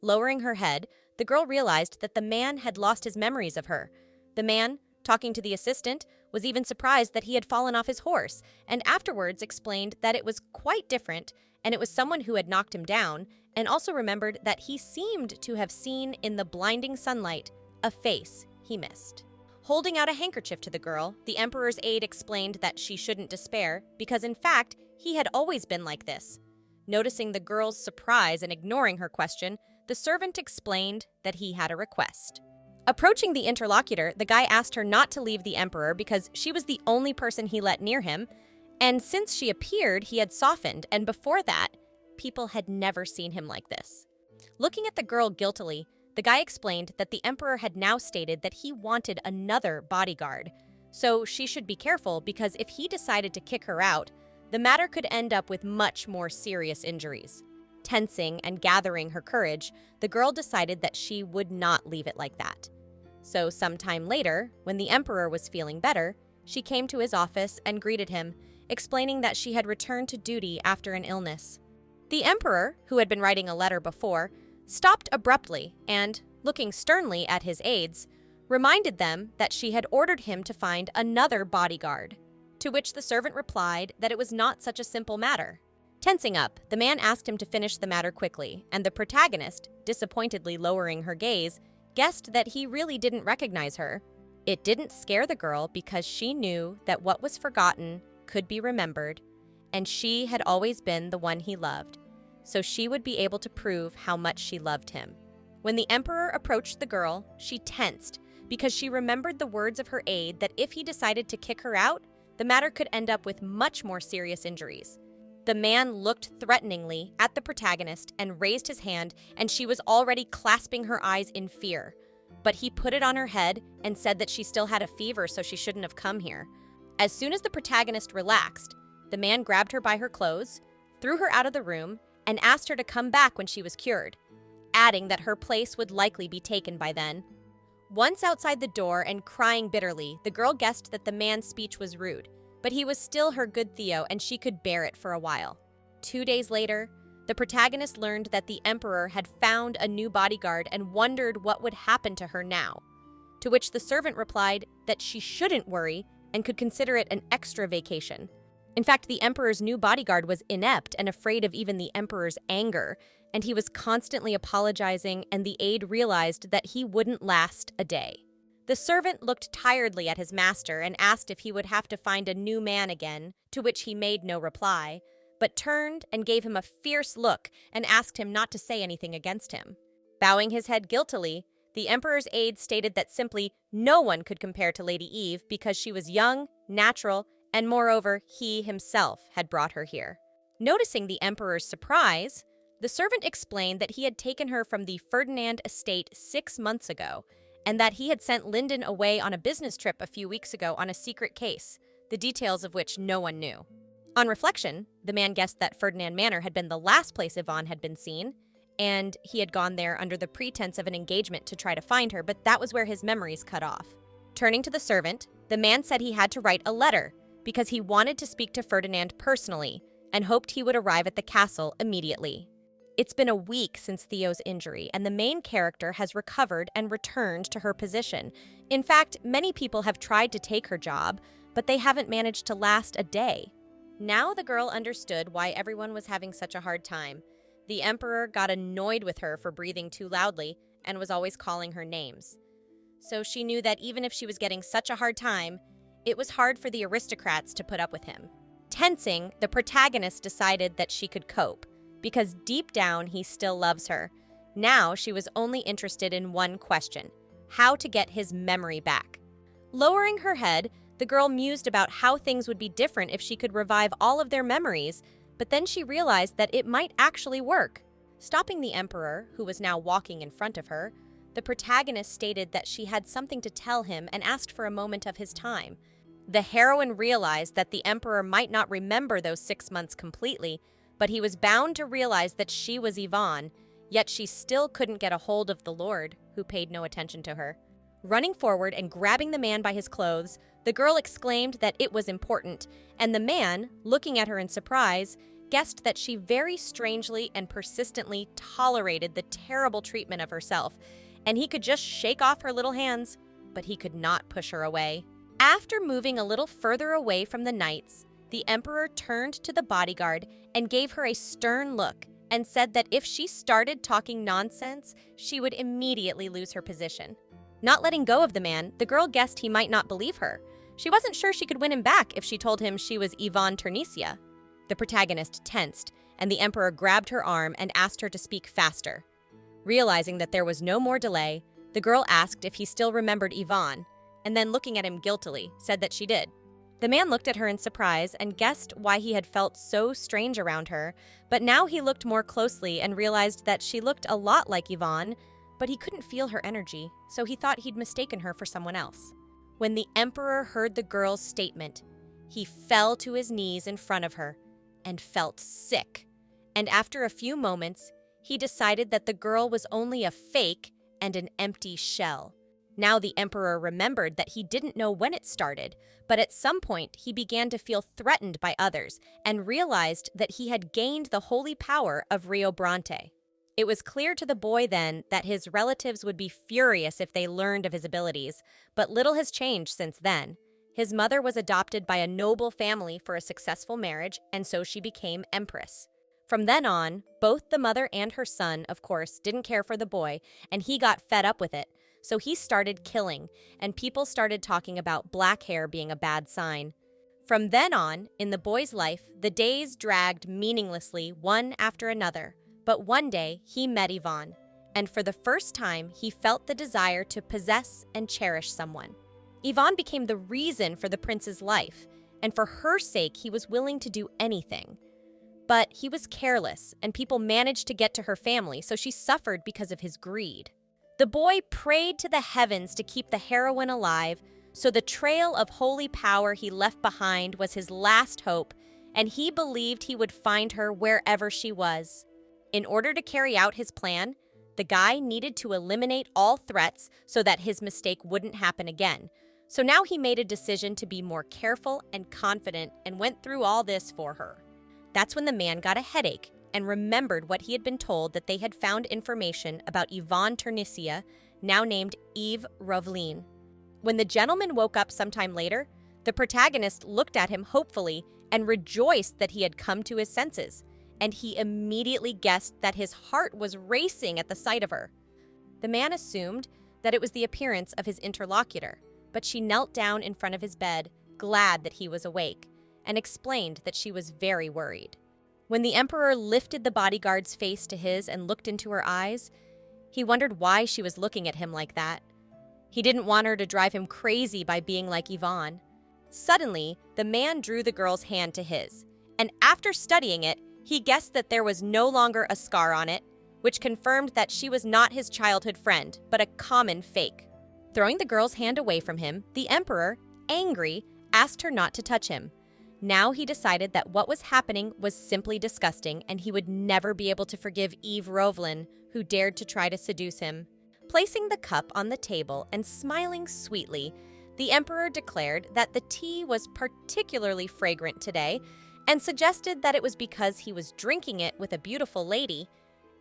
Lowering her head, the girl realized that the man had lost his memories of her. The man, talking to the assistant, was even surprised that he had fallen off his horse, and afterwards explained that it was quite different, and it was someone who had knocked him down, and also remembered that he seemed to have seen in the blinding sunlight a face he missed. Holding out a handkerchief to the girl, the emperor's aide explained that she shouldn't despair, because in fact, he had always been like this. Noticing the girl's surprise and ignoring her question, the servant explained that he had a request. Approaching the interlocutor, the guy asked her not to leave the emperor because she was the only person he let near him, and since she appeared, he had softened, and before that, people had never seen him like this. Looking at the girl guiltily, the guy explained that the emperor had now stated that he wanted another bodyguard, so she should be careful because if he decided to kick her out, the matter could end up with much more serious injuries. Tensing and gathering her courage, the girl decided that she would not leave it like that. So sometime later, when the emperor was feeling better, she came to his office and greeted him, explaining that she had returned to duty after an illness. The emperor, who had been writing a letter before, stopped abruptly and, looking sternly at his aides, reminded them that she had ordered him to find another bodyguard, to which the servant replied that it was not such a simple matter. Tensing up, the man asked him to finish the matter quickly, and the protagonist, disappointedly lowering her gaze, guessed that he really didn't recognize her. It didn't scare the girl because she knew that what was forgotten could be remembered, and she had always been the one he loved, so she would be able to prove how much she loved him. When the emperor approached the girl, she tensed because she remembered the words of her aide that if he decided to kick her out, the matter could end up with much more serious injuries. The man looked threateningly at the protagonist and raised his hand, and she was already clasping her eyes in fear. But he put it on her head and said that she still had a fever, so she shouldn't have come here. As soon as the protagonist relaxed, the man grabbed her by her clothes, threw her out of the room, and asked her to come back when she was cured, adding that her place would likely be taken by then. Once outside the door and crying bitterly, the girl guessed that the man's speech was rude, but he was still her good Theo and she could bear it for a while. 2 days later, the protagonist learned that the emperor had found a new bodyguard and wondered what would happen to her now, to which the servant replied that she shouldn't worry and could consider it an extra vacation. In fact, the emperor's new bodyguard was inept and afraid of even the emperor's anger, and he was constantly apologizing, and the aide realized that he wouldn't last a day. The servant looked tiredly at his master and asked if he would have to find a new man again, to which he made no reply, but turned and gave him a fierce look and asked him not to say anything against him. Bowing his head guiltily, the emperor's aide stated that simply no one could compare to Lady Eve because she was young, natural, and moreover, he himself had brought her here. Noticing the emperor's surprise, the servant explained that he had taken her from the Ferdinand estate 6 months ago, and that he had sent Lyndon away on a business trip a few weeks ago on a secret case, the details of which no one knew. On reflection, the man guessed that Ferdinand Manor had been the last place Yvonne had been seen, and he had gone there under the pretense of an engagement to try to find her, but that was where his memories cut off. Turning to the servant, the man said he had to write a letter because he wanted to speak to Ferdinand personally and hoped he would arrive at the castle immediately. It's been a week since Theo's injury, and the main character has recovered and returned to her position. In fact, many people have tried to take her job, but they haven't managed to last a day. Now the girl understood why everyone was having such a hard time. The emperor got annoyed with her for breathing too loudly and was always calling her names. So she knew that even if she was getting such a hard time, it was hard for the aristocrats to put up with him. Tensing, the protagonist decided that she could cope, because deep down he still loves her. Now she was only interested in one question: how to get his memory back. Lowering her head, the girl mused about how things would be different if she could revive all of their memories, but then she realized that it might actually work. Stopping the emperor, who was now walking in front of her, the protagonist stated that she had something to tell him and asked for a moment of his time. The heroine realized that the emperor might not remember those 6 months completely, but he was bound to realize that she was Yvonne, yet she still couldn't get a hold of the lord, who paid no attention to her. Running forward and grabbing the man by his clothes, the girl exclaimed that it was important, and the man, looking at her in surprise, guessed that she very strangely and persistently tolerated the terrible treatment of herself, and he could just shake off her little hands, but he could not push her away. After moving a little further away from the knights, the emperor turned to the bodyguard and gave her a stern look and said that if she started talking nonsense, she would immediately lose her position. Not letting go of the man, the girl guessed he might not believe her. She wasn't sure she could win him back if she told him she was Yvonne Turnisia. The protagonist tensed, and the emperor grabbed her arm and asked her to speak faster. Realizing that there was no more delay, the girl asked if he still remembered Yvonne, and then looking at him guiltily, said that she did. The man looked at her in surprise and guessed why he had felt so strange around her, but now he looked more closely and realized that she looked a lot like Yvonne, but he couldn't feel her energy, so he thought he'd mistaken her for someone else. When the emperor heard the girl's statement, he fell to his knees in front of her and felt sick. And after a few moments, he decided that the girl was only a fake and an empty shell. Now the emperor remembered that he didn't know when it started, but at some point he began to feel threatened by others and realized that he had gained the holy power of Rio Bronte. It was clear to the boy then that his relatives would be furious if they learned of his abilities, but little has changed since then. His mother was adopted by a noble family for a successful marriage, and so she became empress. From then on, both the mother and her son, of course, didn't care for the boy, and he got fed up with it. So he started killing, and people started talking about black hair being a bad sign. From then on, in the boy's life, the days dragged meaninglessly one after another. But one day, he met Yvonne, and for the first time, he felt the desire to possess and cherish someone. Yvonne became the reason for the prince's life, and for her sake, he was willing to do anything. But he was careless, and people managed to get to her family, so she suffered because of his greed. The boy prayed to the heavens to keep the heroine alive, so the trail of holy power he left behind was his last hope, and he believed he would find her wherever she was. In order to carry out his plan, the guy needed to eliminate all threats so that his mistake wouldn't happen again. So now he made a decision to be more careful and confident and went through all this for her. That's when the man got a headache and remembered what he had been told, that they had found information about Yvonne Turnisia, now named Eve Rovline. When the gentleman woke up sometime later, the protagonist looked at him hopefully and rejoiced that he had come to his senses, and he immediately guessed that his heart was racing at the sight of her. The man assumed that it was the appearance of his interlocutor, but she knelt down in front of his bed, glad that he was awake, and explained that she was very worried. When the emperor lifted the bodyguard's face to his and looked into her eyes, he wondered why she was looking at him like that. He didn't want her to drive him crazy by being like Yvonne. Suddenly, the man drew the girl's hand to his, and after studying it, he guessed that there was no longer a scar on it, which confirmed that she was not his childhood friend, but a common fake. Throwing the girl's hand away from him, the emperor, angry, asked her not to touch him. Now he decided that what was happening was simply disgusting, and he would never be able to forgive Eve Rovlin, who dared to try to seduce him. Placing the cup on the table and smiling sweetly, the emperor declared that the tea was particularly fragrant today and suggested that it was because he was drinking it with a beautiful lady,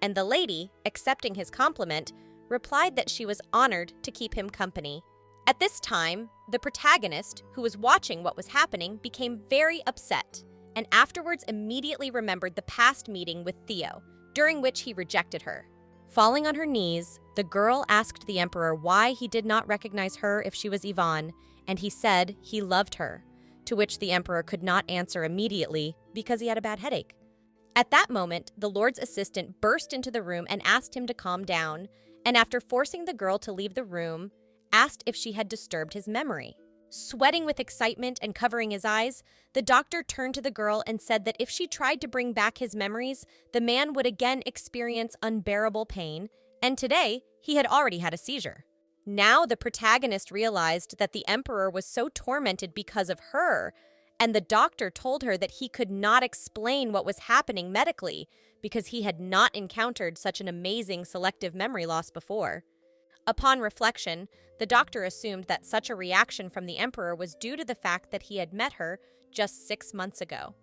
and the lady, accepting his compliment, replied that she was honored to keep him company. At this time, the protagonist, who was watching what was happening, became very upset, and afterwards immediately remembered the past meeting with Theo, during which he rejected her. Falling on her knees, the girl asked the emperor why he did not recognize her if she was Yvonne, and he said he loved her, to which the emperor could not answer immediately because he had a bad headache. At that moment, the lord's assistant burst into the room and asked him to calm down, and after forcing the girl to leave the room, asked if she had disturbed his memory. Sweating with excitement and covering his eyes, the doctor turned to the girl and said that if she tried to bring back his memories, the man would again experience unbearable pain, and today he had already had a seizure. Now the protagonist realized that the emperor was so tormented because of her, and the doctor told her that he could not explain what was happening medically because he had not encountered such an amazing selective memory loss before. Upon reflection, the doctor assumed that such a reaction from the emperor was due to the fact that he had met her just 6 months ago.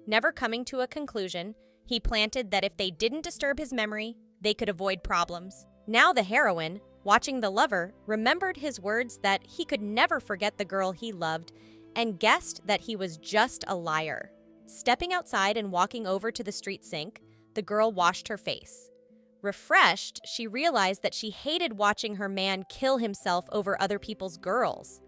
Never coming to a conclusion, he planted that if they didn't disturb his memory, they could avoid problems. Now the heroine, watching the lover, remembered his words that he could never forget the girl he loved and guessed that he was just a liar. Stepping outside and walking over to the street sink, the girl washed her face. Refreshed, she realized that she hated watching her man kill himself over other people's girls.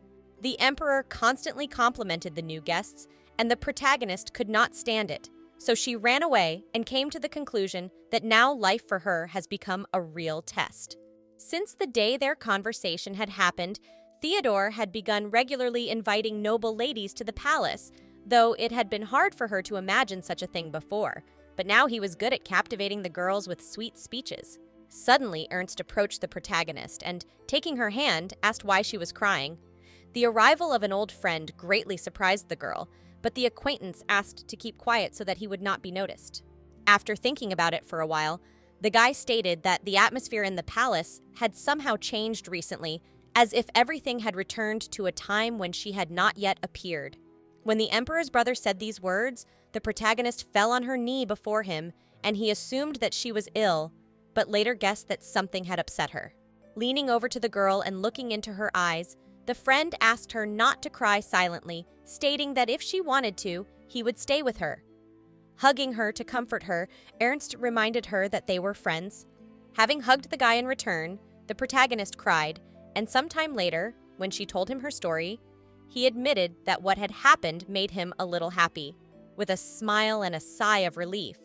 The emperor constantly complimented the new guests, and the protagonist could not stand it, so she ran away and came to the conclusion that now life for her has become a real test. Since the day their conversation had happened, Theodore had begun regularly inviting noble ladies to the palace, though it had been hard for her to imagine such a thing before. But now he was good at captivating the girls with sweet speeches. Suddenly, Ernst approached the protagonist and, taking her hand, asked why she was crying. The arrival of an old friend greatly surprised the girl, but the acquaintance asked to keep quiet so that he would not be noticed. After thinking about it for a while, the guy stated that the atmosphere in the palace had somehow changed recently, as if everything had returned to a time when she had not yet appeared. When the emperor's brother said these words, the protagonist fell on her knee before him, and he assumed that she was ill, but later guessed that something had upset her. Leaning over to the girl and looking into her eyes, the friend asked her not to cry silently, stating that if she wanted to, he would stay with her. Hugging her to comfort her, Ernst reminded her that they were friends. Having hugged the guy in return, the protagonist cried, and sometime later, when she told him her story, he admitted that what had happened made him a little happy. With a smile and a sigh of relief,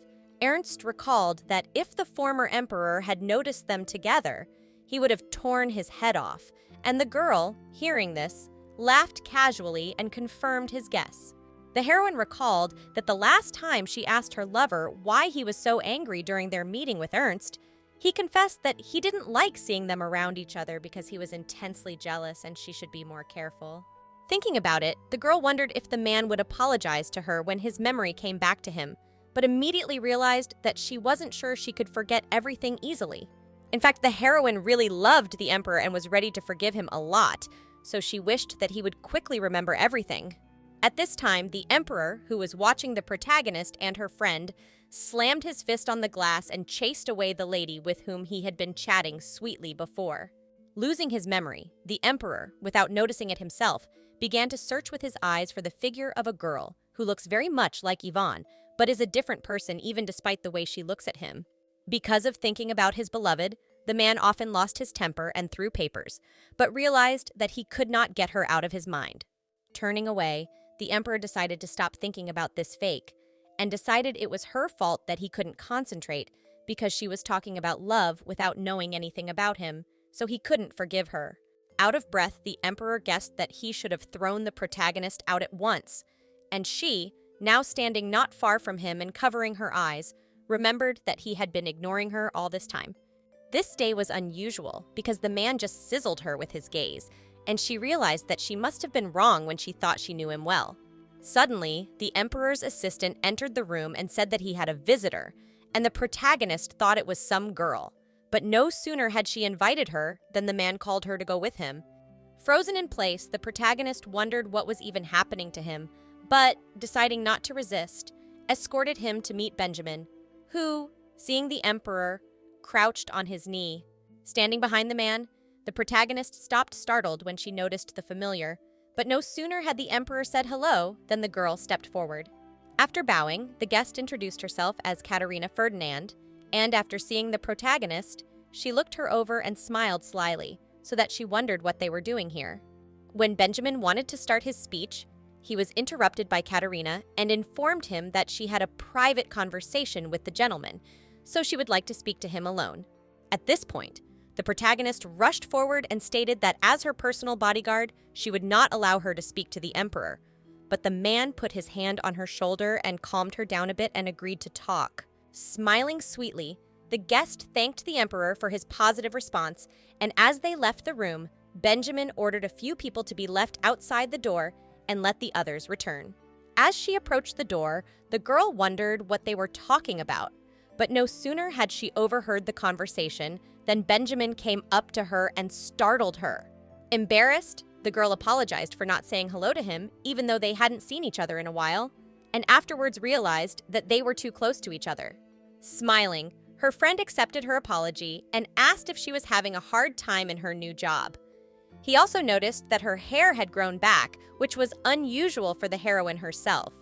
Ernst recalled that if the former emperor had noticed them together, he would have torn his head off, and the girl, hearing this, laughed casually and confirmed his guess. The heroine recalled that the last time she asked her lover why he was so angry during their meeting with Ernst, he confessed that he didn't like seeing them around each other because he was intensely jealous and she should be more careful. Thinking about it, the girl wondered if the man would apologize to her when his memory came back to him, but immediately realized that she wasn't sure she could forget everything easily. In fact, the heroine really loved the emperor and was ready to forgive him a lot, so she wished that he would quickly remember everything. At this time, the emperor, who was watching the protagonist and her friend, slammed his fist on the glass and chased away the lady with whom he had been chatting sweetly before. Losing his memory, the emperor, without noticing it himself, began to search with his eyes for the figure of a girl who looks very much like Yvonne, but is a different person even despite the way she looks at him. Because of thinking about his beloved, the man often lost his temper and threw papers, but realized that he could not get her out of his mind. Turning away, the emperor decided to stop thinking about this fake, and decided it was her fault that he couldn't concentrate because she was talking about love without knowing anything about him, so he couldn't forgive her. Out of breath, the emperor guessed that he should have thrown the protagonist out at once, and she, now standing not far from him and covering her eyes, remembered that he had been ignoring her all this time. This day was unusual because the man just sizzled her with his gaze, and she realized that she must have been wrong when she thought she knew him well. Suddenly, the emperor's assistant entered the room and said that he had a visitor, and the protagonist thought it was some girl. But no sooner had she invited her than the man called her to go with him. Frozen in place, the protagonist wondered what was even happening to him, but, deciding not to resist, escorted him to meet Benjamin, who, seeing the emperor, crouched on his knee. Standing behind the man, the protagonist stopped startled when she noticed the familiar, but no sooner had the emperor said hello than the girl stepped forward. After bowing, the guest introduced herself as Katerina Ferdinand, and after seeing the protagonist, she looked her over and smiled slyly, so that she wondered what they were doing here. When Benjamin wanted to start his speech, he was interrupted by Katerina and informed him that she had a private conversation with the gentleman, so she would like to speak to him alone. At this point, the protagonist rushed forward and stated that as her personal bodyguard, she would not allow her to speak to the emperor. But the man put his hand on her shoulder and calmed her down a bit and agreed to talk. Smiling sweetly, the guest thanked the emperor for his positive response, and as they left the room, Benjamin ordered a few people to be left outside the door and let the others return. As she approached the door, the girl wondered what they were talking about, but no sooner had she overheard the conversation than Benjamin came up to her and startled her. Embarrassed, the girl apologized for not saying hello to him, even though they hadn't seen each other in a while, and afterwards realized that they were too close to each other. Smiling, her friend accepted her apology and asked if she was having a hard time in her new job. He also noticed that her hair had grown back, which was unusual for the heroine herself.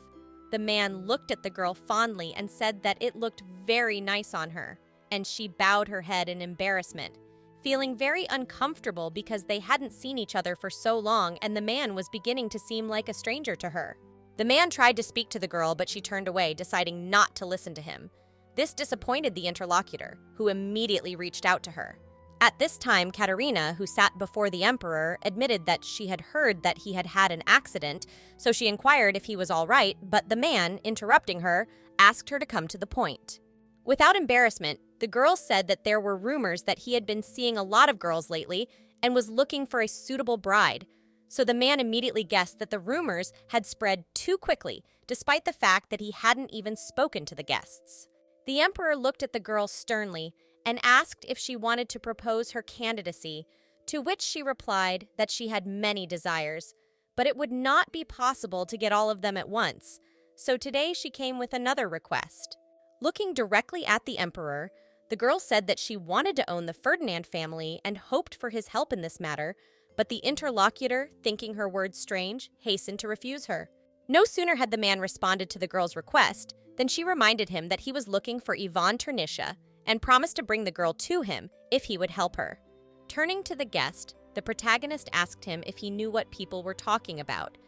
The man looked at the girl fondly and said that it looked very nice on her, and she bowed her head in embarrassment, feeling very uncomfortable because they hadn't seen each other for so long and the man was beginning to seem like a stranger to her. The man tried to speak to the girl, but she turned away, deciding not to listen to him. This disappointed the interlocutor, who immediately reached out to her. At this time, Katerina, who sat before the emperor, admitted that she had heard that he had had an accident, so she inquired if he was all right, but the man, interrupting her, asked her to come to the point. Without embarrassment, the girl said that there were rumors that he had been seeing a lot of girls lately and was looking for a suitable bride, so the man immediately guessed that the rumors had spread too quickly, despite the fact that he hadn't even spoken to the guests. The emperor looked at the girl sternly and asked if she wanted to propose her candidacy, to which she replied that she had many desires, but it would not be possible to get all of them at once, so today she came with another request. Looking directly at the emperor, the girl said that she wanted to own the Ferdinand family and hoped for his help in this matter, but the interlocutor, thinking her words strange, hastened to refuse her. No sooner had the man responded to the girl's request than she reminded him that he was looking for Yvonne Ternisha and promised to bring the girl to him if he would help her. Turning to the guest, the protagonist asked him if he knew what people were talking about,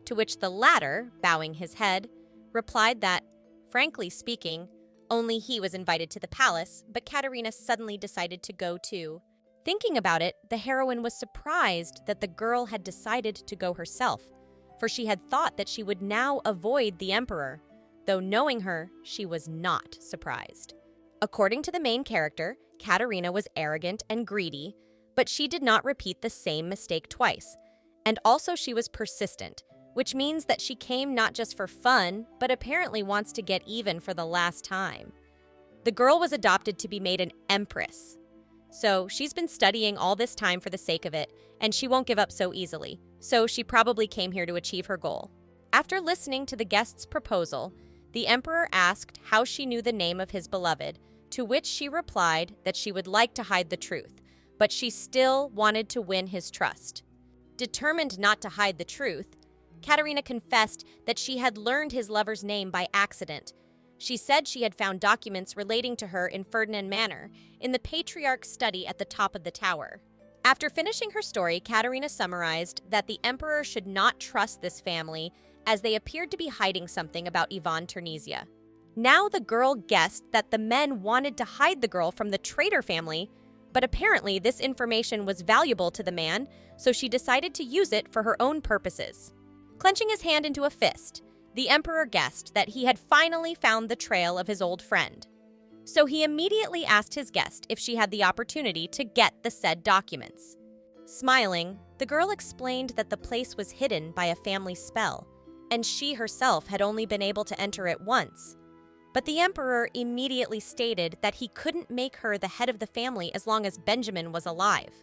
to which the latter, bowing his head, replied that, frankly speaking, only he was invited to the palace, but Katerina suddenly decided to go too. Thinking about it, the heroine was surprised that the girl had decided to go herself, for she had thought that she would now avoid the emperor, though knowing her, she was not surprised. According to the main character, Katerina was arrogant and greedy, but she did not repeat the same mistake twice, and also she was persistent, which means that she came not just for fun, but apparently wants to get even for the last time. The girl was adopted to be made an empress, so she's been studying all this time for the sake of it, and she won't give up so easily, so she probably came here to achieve her goal. After listening to the guest's proposal, the emperor asked how she knew the name of his beloved, to which she replied that she would like to hide the truth, but she still wanted to win his trust. Determined not to hide the truth, Katerina confessed that she had learned his lover's name by accident. She said she had found documents relating to her in Ferdinand Manor, in the patriarch's study at the top of the tower. After finishing her story, Katerina summarized that the emperor should not trust this family, as they appeared to be hiding something about Yvonne Ternizia. Now the girl guessed that the men wanted to hide the girl from the traitor family, but apparently this information was valuable to the man, so she decided to use it for her own purposes. Clenching his hand into a fist, the emperor guessed that he had finally found the trail of his old friend. So he immediately asked his guest if she had the opportunity to get the said documents. Smiling, the girl explained that the place was hidden by a family spell, and she herself had only been able to enter it once. But the emperor immediately stated that he couldn't make her the head of the family as long as Benjamin was alive.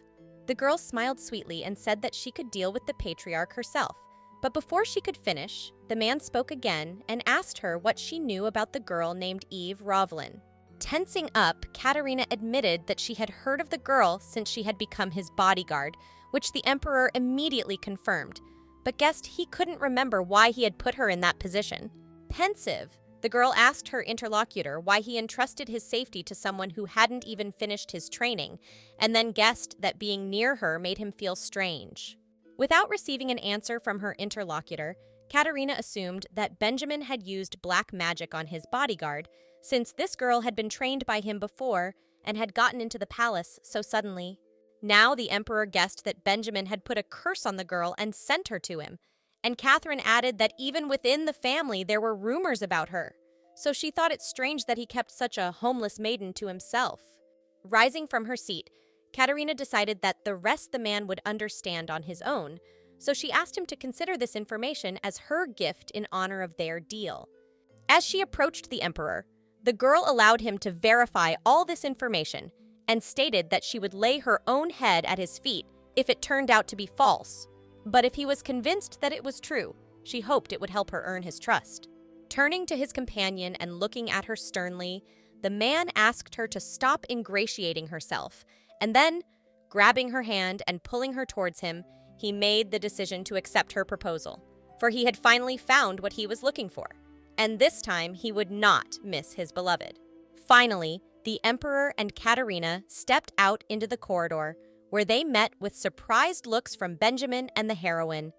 The girl smiled sweetly and said that she could deal with the patriarch herself. But before she could finish, the man spoke again and asked her what she knew about the girl named Eve Rovlin. Tensing up, Katerina admitted that she had heard of the girl since she had become his bodyguard, which the emperor immediately confirmed, but guessed he couldn't remember why he had put her in that position. Pensive, the girl asked her interlocutor why he entrusted his safety to someone who hadn't even finished his training, and then guessed that being near her made him feel strange. Without receiving an answer from her interlocutor, Katerina assumed that Benjamin had used black magic on his bodyguard, since this girl had been trained by him before and had gotten into the palace so suddenly. Now the emperor guessed that Benjamin had put a curse on the girl and sent her to him, and Catherine added that even within the family there were rumors about her, so she thought it strange that he kept such a homeless maiden to himself. Rising from her seat, Katerina decided that the rest the man would understand on his own, so she asked him to consider this information as her gift in honor of their deal. As she approached the emperor, the girl allowed him to verify all this information and stated that she would lay her own head at his feet if it turned out to be false. But if he was convinced that it was true, she hoped it would help her earn his trust. Turning to his companion and looking at her sternly, the man asked her to stop ingratiating herself, and then, grabbing her hand and pulling her towards him, he made the decision to accept her proposal, for he had finally found what he was looking for, and this time he would not miss his beloved. Finally, the emperor and Katerina stepped out into the corridor, where they met with surprised looks from Benjamin and the heroine,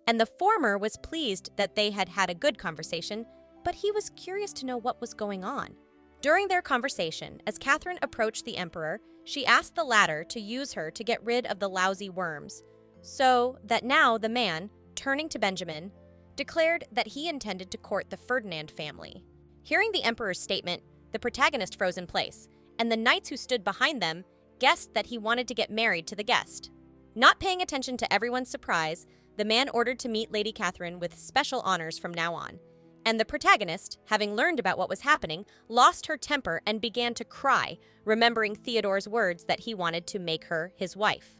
and the former was pleased that they had had a good conversation, but he was curious to know what was going on. During their conversation, as Catherine approached the emperor, she asked the latter to use her to get rid of the lousy worms, so that now the man, turning to Benjamin, declared that he intended to court the Ferdinand family. Hearing the emperor's statement, the protagonist froze in place, and the knights who stood behind them guessed that he wanted to get married to the guest. Not paying attention to everyone's surprise, the man ordered to meet Lady Catherine with special honors from now on, and the protagonist, having learned about what was happening, lost her temper and began to cry, remembering Theodore's words that he wanted to make her his wife.